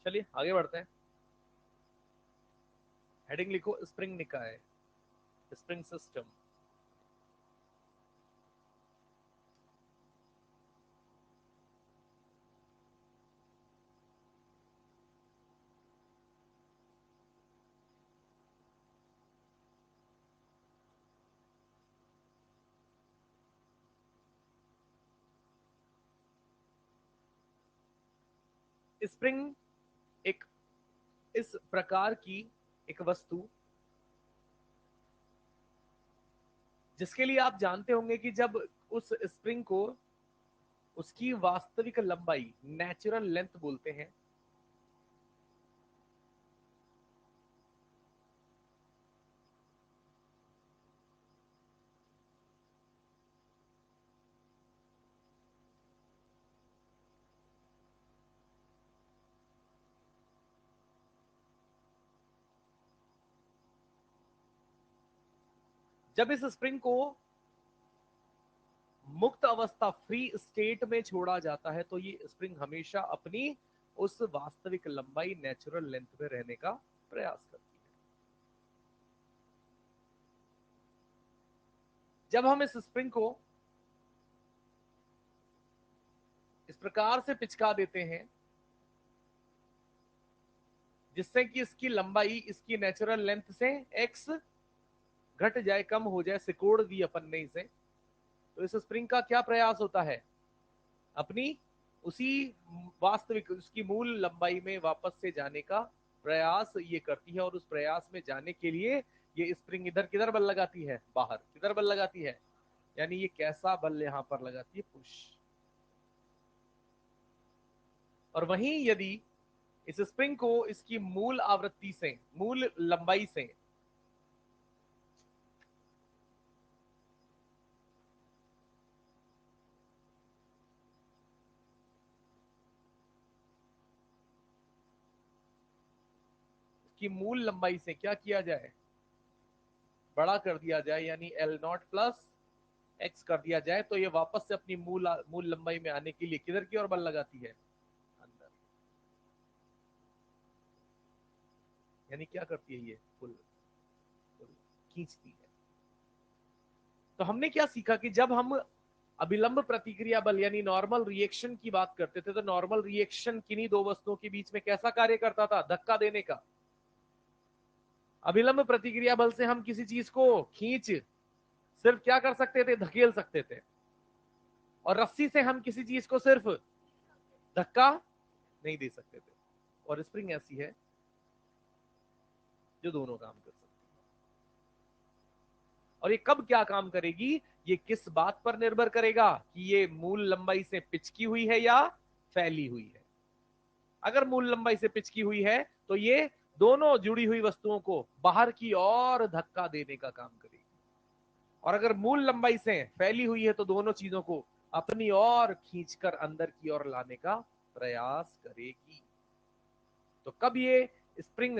चलिए आगे बढ़ते हैं। हेडिंग लिखो स्प्रिंग निकाय, स्प्रिंग सिस्टम। स्प्रिंग एक इस प्रकार की एक वस्तु जिसके लिए आप जानते होंगे कि जब उस स्प्रिंग को उसकी वास्तविक लंबाई नेचुरल लेंथ बोलते हैं, जब इस स्प्रिंग को मुक्त अवस्था फ्री स्टेट में छोड़ा जाता है तो ये स्प्रिंग हमेशा अपनी उस वास्तविक लंबाई नेचुरल लेंथ में रहने का प्रयास करती है। जब हम इस स्प्रिंग को इस प्रकार से पिचका देते हैं जिससे कि इसकी लंबाई इसकी नेचुरल लेंथ से x घट जाए, कम हो जाए, सिकोड़ दी अपन ने इसे, तो इस स्प्रिंग का क्या प्रयास होता है? अपनी उसी वास्तविक उसकी मूल लंबाई में वापस से जाने का प्रयास ये करती है। और उस प्रयास में जाने के लिए ये स्प्रिंग इधर किधर बल लगाती है? बाहर। किधर बल लगाती है? यानी ये कैसा बल यहां पर लगाती है? पुश। और वहीं यदि इस स्प्रिंग को इसकी मूल आवृत्ति से, मूल लंबाई से उसकी मूल लंबाई से क्या किया जाए, बड़ा कर दिया जाए, यानी L0 प्लस x कर दिया जाए, तो ये वापस से अपनी मूल लंबाई में आने के लिए किधर की ओर बल लगाती है, अंदर। यानी क्या करती है, ये पुल खींचती है। तो हमने क्या सीखा कि जब हम अभिलंब प्रतिक्रिया बल यानी नॉर्मल रिएक्शन की बात करते थे, तो नॉर्मल रिएक्शन किन्हीं दो वस्तुओं के बीच में कैसा कार्य करता था, धक्का देने का। अभिलंब प्रतिक्रिया बल से हम किसी चीज को खींच सिर्फ क्या कर सकते थे, धकेल सकते थे, और रस्सी से हम किसी चीज को सिर्फ धक्का नहीं दे सकते थे। और स्प्रिंग ऐसी है जो दोनों काम कर सकती है। और ये कब क्या काम करेगी, ये किस बात पर निर्भर करेगा कि ये मूल लंबाई से पिचकी हुई है या फैली हुई है। अगर मूल लंबाई से पिचकी हुई है तो ये दोनों जुड़ी हुई वस्तुओं को बाहर की ओर धक्का देने का काम करेगी, और अगर मूल लंबाई से फैली हुई है तो दोनों चीजों को अपनी ओर खींचकर अंदर की ओर लाने का प्रयास करेगी। तो कब ये स्प्रिंग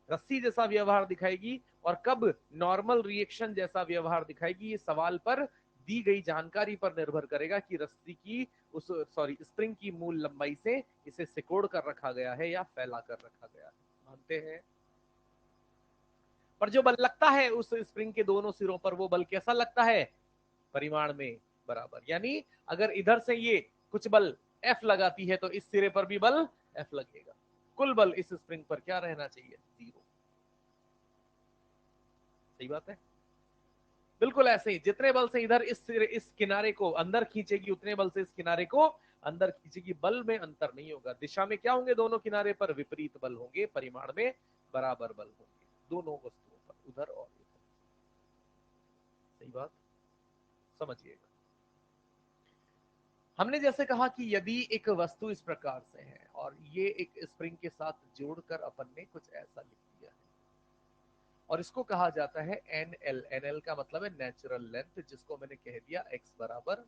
रस्सी जैसा व्यवहार दिखाएगी और कब नॉर्मल रिएक्शन जैसा व्यवहार दिखाएगी, ये सवाल पर दी गई जानकारी पर निर्भर करेगा कि रस्सी की स्प्रिंग की मूल लंबाई से इसे सिकोड़ कर रखा गया है या फैला कर रखा गया है। मानते हैं? पर जो बल लगता है उस स्प्रिंग के दोनों सिरों पर, वो बल कैसा लगता है, परिमाण में बराबर। यानी अगर इधर से ये कुछ बल F लगाती है तो इस सिरे पर भी बल F लगेगा। कुल बल इस स्प्रिंग पर क्या रहना चाहिए, 0। सही बात है। बिल्कुल ऐसे ही जितने बल से इधर इस किनारे को अंदर खींचेगी, उतने बल से इस किनारे को अंदर खींचेगी। बल में अंतर नहीं होगा, दिशा में क्या होंगे, दोनों किनारे पर विपरीत बल होंगे, परिमाण में बराबर बल होंगे दोनों वस्तुओं पर, उधर और इधर। सही बात, समझिएगा। हमने जैसे कहा कि यदि एक वस्तु इस प्रकार से है और ये एक स्प्रिंग के साथ जोड़कर अपन ने कुछ ऐसा लिख दिया है, और इसको कहा जाता है NL। NL का मतलब है नेचुरल लेंथ, जिसको मैंने कह दिया x बराबर।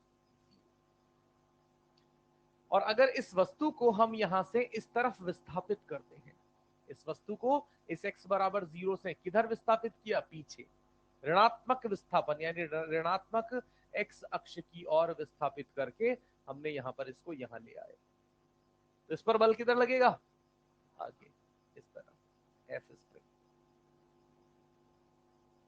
और अगर इस वस्तु को हम यहां से इस तरफ विस्थापित करते हैं, इस वस्तु को इस x बराबर 0 से किधर विस्थापित किया, पीछे, ऋणात्मक विस्थापन यानी ऋणात्मक x अक्ष की ओर विस्थापित करके हमने यहां पर इसको यहां ले आए, तो इस पर बल किधर लगेगा, आगे, इस तरफ, F स्प्रिंग।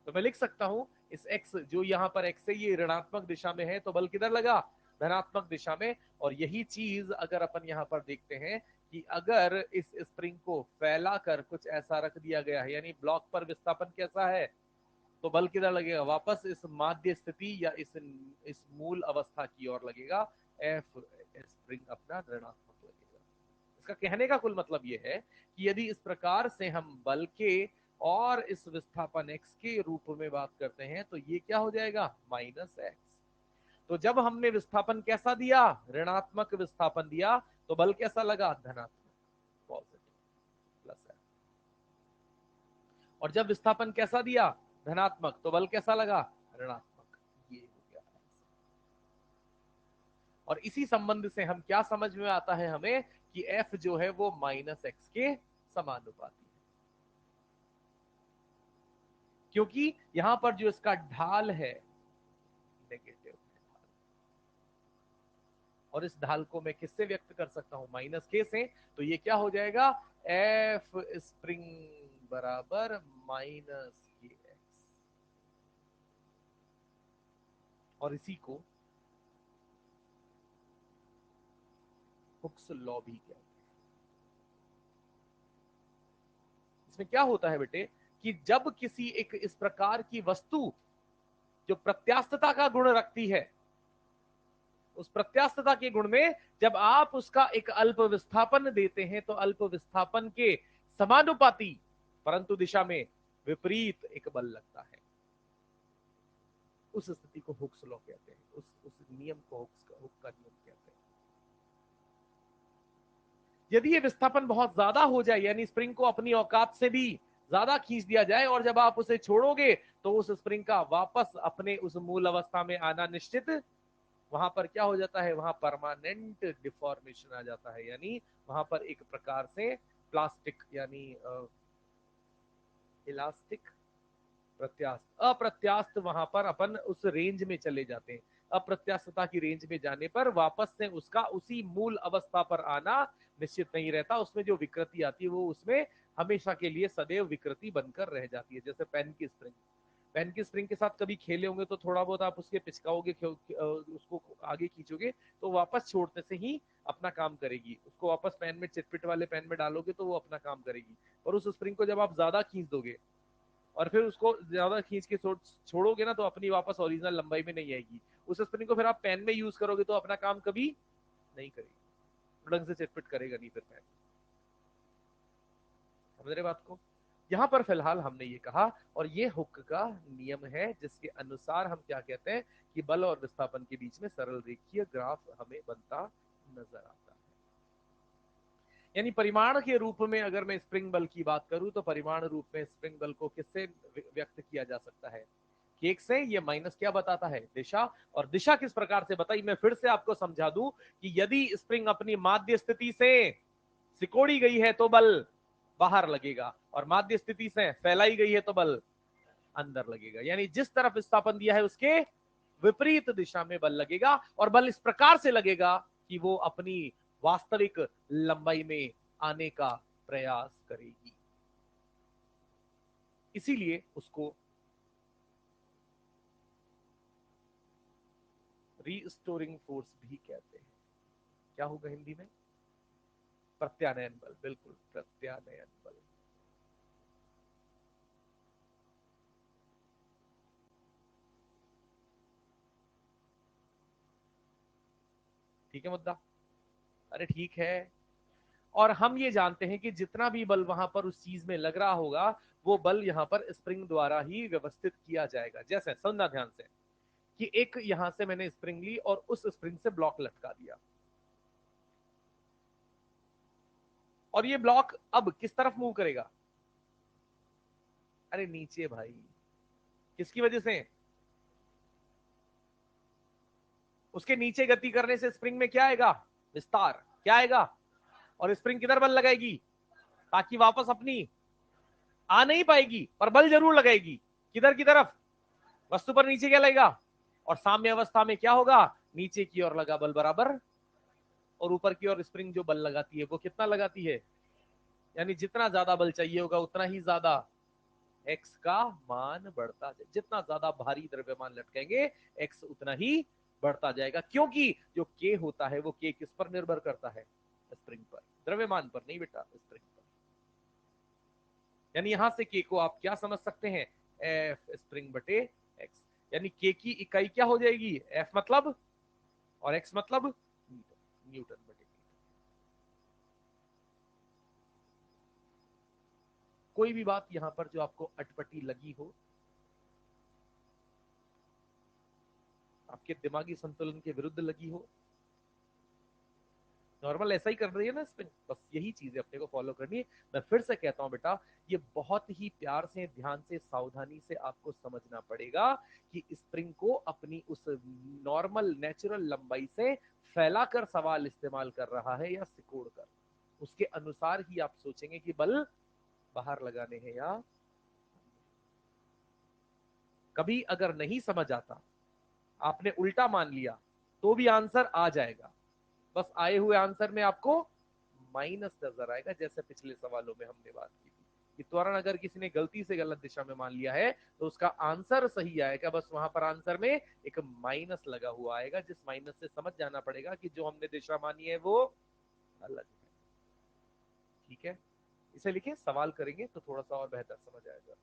तो मैं लिख सकता हूं इस x, जो यहां पर x है, ये ऋणात्मक दिशा में है, तो बल किधर लगा, धनात्मक दिशा में। और यही चीज अगर अपन यहां पर देखते हैं कि अगर इस स्प्रिंग को फैला कर कुछ ऐसा रख दिया गया है, यानी ब्लॉक पर विस्थापन कैसा है, तो बल किधर लगेगा, वापस इस माध्य स्थिति या इस मूल अवस्था की ओर लगेगा, F स्प्रिंग अपना ऋणात्मक लगेगा। इसका कहने का कुल मतलब यह है कि यदि इस प्रकार से हम बल के और इस विस्थापन x के रूप में बात करते हैं, तो ये क्या हो जाएगा, -x। तो जब हमने विस्थापन कैसा दिया, ऋणात्मक विस्थापन दिया, तो बल कैसा लगा, धनात्मक, पॉजिटिव, प्लस है। और जब विस्थापन कैसा दिया, धनात्मक, तो बल कैसा लगा, ऋणात्मक। ये हो गया। और इसी संबंध से हम क्या समझ में आता है हमें कि F जो है वो -x के समानुपाती है, क्योंकि यहां पर जो इसका ढाल है नेगेटिव है, और इस ढाल को मैं किससे व्यक्त कर सकता हूं, -k से। तो ये क्या हो जाएगा, F स्प्रिंग बराबर -kx। और इसी को हुक्स लॉ भी कहते हैं। इसमें क्या होता है बेटे कि जब किसी एक इस प्रकार की वस्तु जो प्रत्यास्थता का गुण रखती है, उस प्रत्यास्थता के गुण में जब आप उसका एक अल्प विस्थापन देते हैं, तो अल्प विस्थापन के समानुपाती परंतु दिशा में विपरीत एक बल लगता है, उस स्थिति को हुक्स लॉ कहते हैं, उस नियम को हुक का नियम कहते हैं। यदि ये विस्थापन बहुत ज्यादा हो जाए, यानी स्प्रिंग को अपनी औकात से भी ज्यादा खींच दिया जाए, और जब आप उसे छोड़ोगे तो उस स्प्रिंग का वापस अपने उस मूल अवस्था में आना निश्चित, वहां पर क्या हो जाता है, वहां परमानेंट डिफॉर्मेशन आ जाता है, यानी वहां पर एक प्रकार से प्लास्टिक यानी इलास्टिक, प्रत्यास्थ, अप्रत्यास्थ, वहां पर अपन उस रेंज में चले जाते हैं। अप्रत्यास्थता की रेंज में जाने पर वापस से उसका उसी मूल अवस्था पर आना निश्चित नहीं रहता। उसमें जो विकृति आती है वो उसमें हमेशा के लिए सदैव विकृति बनकर रह जाती है। जैसे पेन की स्प्रिंग, पेन की स्प्रिंग के साथ कभी खेले होंगे तो थोड़ा बहुत आप उसके पिचकाओगे, उसको आगे खींचोगे तो वापस छोड़ने से ही अपना काम करेगी। उसको वापस पेन में, चिटपिट वाले पेन में डालोगे तो वो अपना काम करेगी। और उस स्प्रिंग को जब आप ज्यादा खींच दोगे और फिर उसको ज्यादा खींच के छोड़ोगे ना तो अपनी वापस ओरिजिनल लंबाई में नहीं आएगी। उस स्प्रिंग को फिर आप पेन में यूज करोगे तो अपना काम कभी नहीं करेगी, ढंग से चिटपिट करेगा नहीं फिर पेन। समझ रहे बात को? यहां पर फिलहाल हमने ये कहा, और ये हुक का नियम है जिसके अनुसार हम क्या कहते हैं कि बल और विस्थापन के बीच में सरल रेखीय ग्राफ हमें बनता नजर आता है। यानी परिमाण के रूप में अगर मैं स्प्रिंग बल की बात करूं तो परिमाण रूप में स्प्रिंग बल को किससे व्यक्त किया जा सकता है? केक से। ये माइनस क्या बताता है? दिशा। और दिशा किस प्रकार से बताई, मैं फिर से आपको समझा दूं कि यदि स्प्रिंग अपनी माध्य स्थिति से सिकोड़ी गई है तो बल बाहर लगेगा, और माध्य स्थिति से फैलाई गई है तो बल अंदर लगेगा। यानी जिस तरफ विस्थापन दिया है उसके विपरीत दिशा में बल लगेगा, और बल इस प्रकार से लगेगा कि वो अपनी वास्तविक लंबाई में आने का प्रयास करेगी। इसीलिए उसको रीस्टोरिंग फोर्स भी कहते हैं। क्या होगा हिंदी में? प्रत्यानयन बल, बिल्कुल, प्रत्यानयन बल। ठीक है मुद्दा? अरे ठीक है। और हम ये जानते हैं कि जितना भी बल वहां पर उस चीज में लग रहा होगा वो बल यहां पर स्प्रिंग द्वारा ही व्यवस्थित किया जाएगा। जैसे समझना ध्यान से कि एक यहां से मैंने स्प्रिंग ली और उस स्प्रिंग से ब्लॉक लटका दिया, और ये ब्लॉक अब किस तरफ मूव करेगा? अरे नीचे भाई। किसकी वजह से? उसके नीचे गति करने से स्प्रिंग में क्या आएगा? विस्तार। क्या आएगा? और स्प्रिंग किधर बल लगाएगी ताकि वापस अपनी आ नहीं पाएगी, पर बल जरूर लगाएगी। किधर की तरफ? वस्तु पर नीचे क्या लगेगा? और साम्य अवस्था में क्या होगा? नीचे की ओर लगा बल बराबर, और ऊपर की ओर स्प्रिंग जो बल लगाती है वो कितना लगाती है? यानी जितना ज्यादा बल चाहिए होगा उतना ही ज्यादा एक्स का मान बढ़ता जाए। जितना ज्यादा भारी द्रव्यमान लटकेंगे एक्स उतना ही बढ़ता जाएगा, क्योंकि जो के होता है वो के किस पर निर्भर करता है? स्प्रिंग पर, द्रव्यमान पर नहीं बेटा, स्प्रिंग पर। यानी यहां से के को आप क्या समझ सकते हैं? एफ स्प्रिंग बटे एक्स। यानी के की इकाई क्या हो जाएगी? एफ मतलब, और एक्स मतलब न्यूटन, न्यूटन बटे। कोई भी बात यहां पर जो आपको अटपटी लगी हो, आपके दिमागी संतुलन के विरुद्ध लगी हो, नॉर्मल ऐसा ही कर रही है ना स्पिन, बस यही चीजें अपने को फॉलो करनी है। मैं फिर से कहता हूं बेटा, ये बहुत ही प्यार से, ध्यान से, सावधानी से आपको समझना पड़ेगा कि स्प्रिंग को अपनी उस नॉर्मल नेचुरल लंबाई से फैलाकर सवाल इस्तेमाल कर रहा है या सिकोड़ कर, उसके अनुसार ही आप सोचेंगे कि बल बाहर लगाने हैं या। कभी अगर नहीं समझ आता, आपने उल्टा मान लिया, तो भी आंसर आ जाएगा। बस आए हुए आंसर में आपको माइनस नजर आएगा, जैसे पिछले सवालों में हमने बात की थी कि त्वरण अगर किसी ने गलती से गलत दिशा में मान लिया है तो उसका आंसर सही आएगा, बस वहां पर आंसर में एक माइनस लगा हुआ आएगा, जिस माइनस से समझ जाना पड़ेगा कि जो हमने दिशा मानी है वो अलग है। ठीक है? इसे लिखे, सवाल करेंगे तो थोड़ा सा और बेहतर समझ आएगा।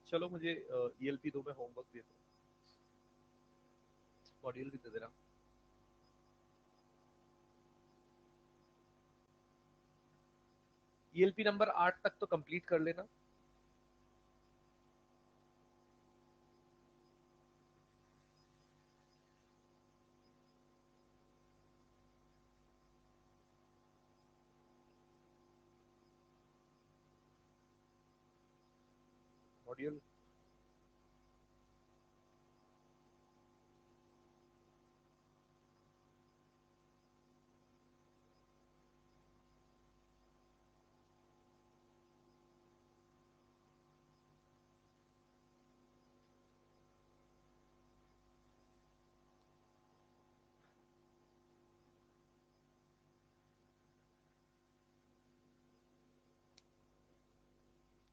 चलो मुझे ELP 2 में होमवर्क दे दो, मॉड्यूल भी दे देना। ELP नंबर 8 तक तो कंप्लीट कर लेना। मॉड्यूल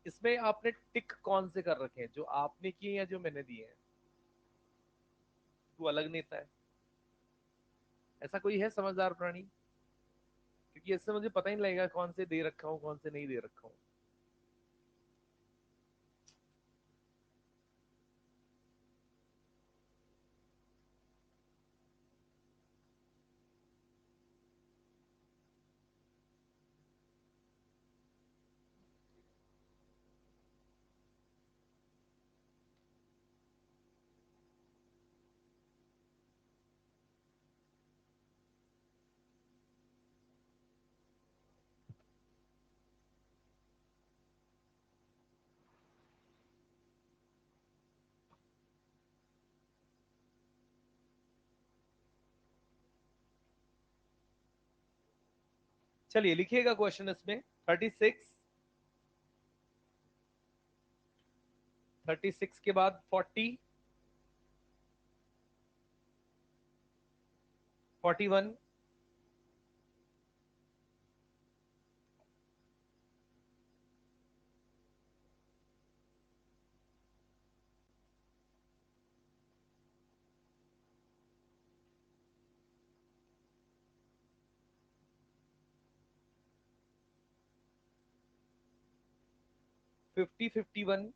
इसमें आपने टिक कौन से कर रखे हैं, जो आपने किए या जो मैंने दिए हैं? तू अलग नेता है, ऐसा कोई है समझदार प्राणी? क्योंकि इससे मुझे पता ही नहीं लगेगा कौन से दे रखा हूँ कौन से नहीं दे रखा हूँ। चलिए लिखिएगा क्वेश्चन इसमें। 36, 36 के बाद 40, 41, 50, 51,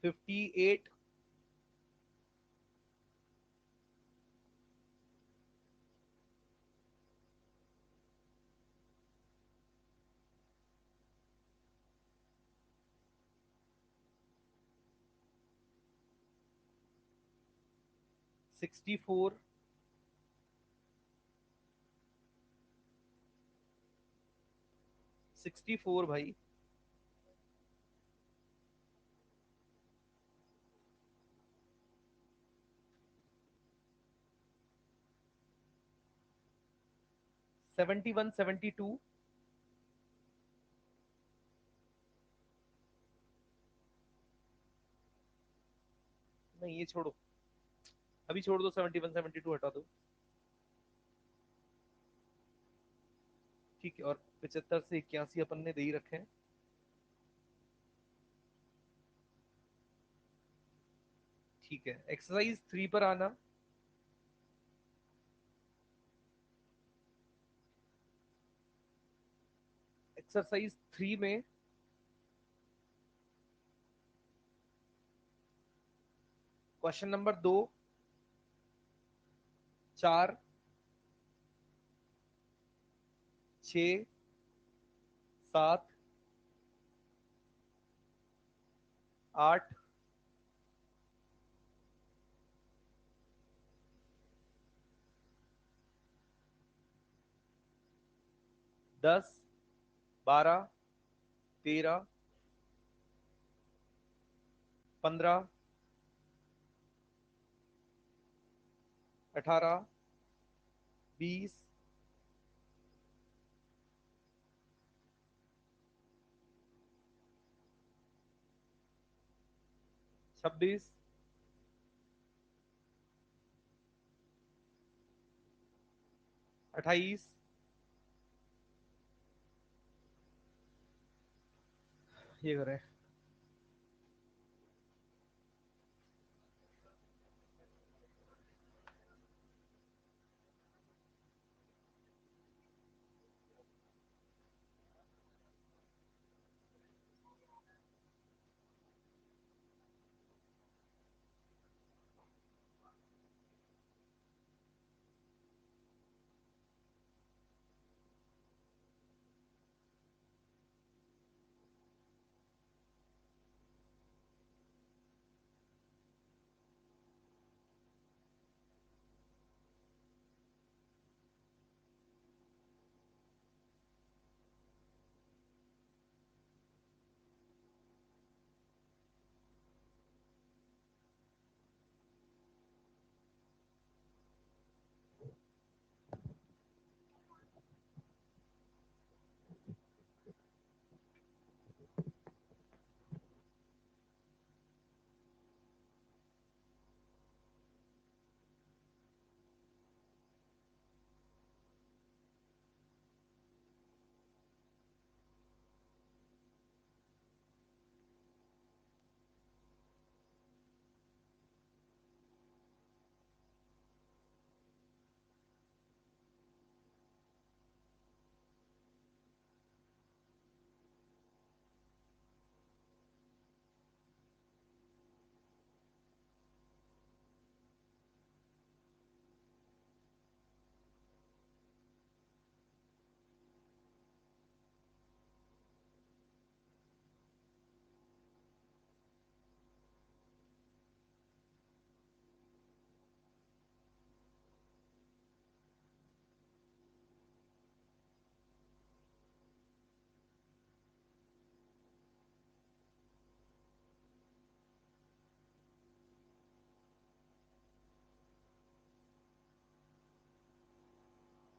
58, 64, 64 भाई, 71, 72, नहीं ये छोड़ो, अभी छोड़ दो, 71, 72 हटा दो। ठीक है, और 75 से 81 अपन ने दे ही रखे हैं। ठीक है, एक्सरसाइज 3 पर आना। एक्सरसाइज 3 में क्वेश्चन नंबर 2, 4, 6, 7, 8, 10, 12, 13, 15, 18, 20, 26, 28, ये करें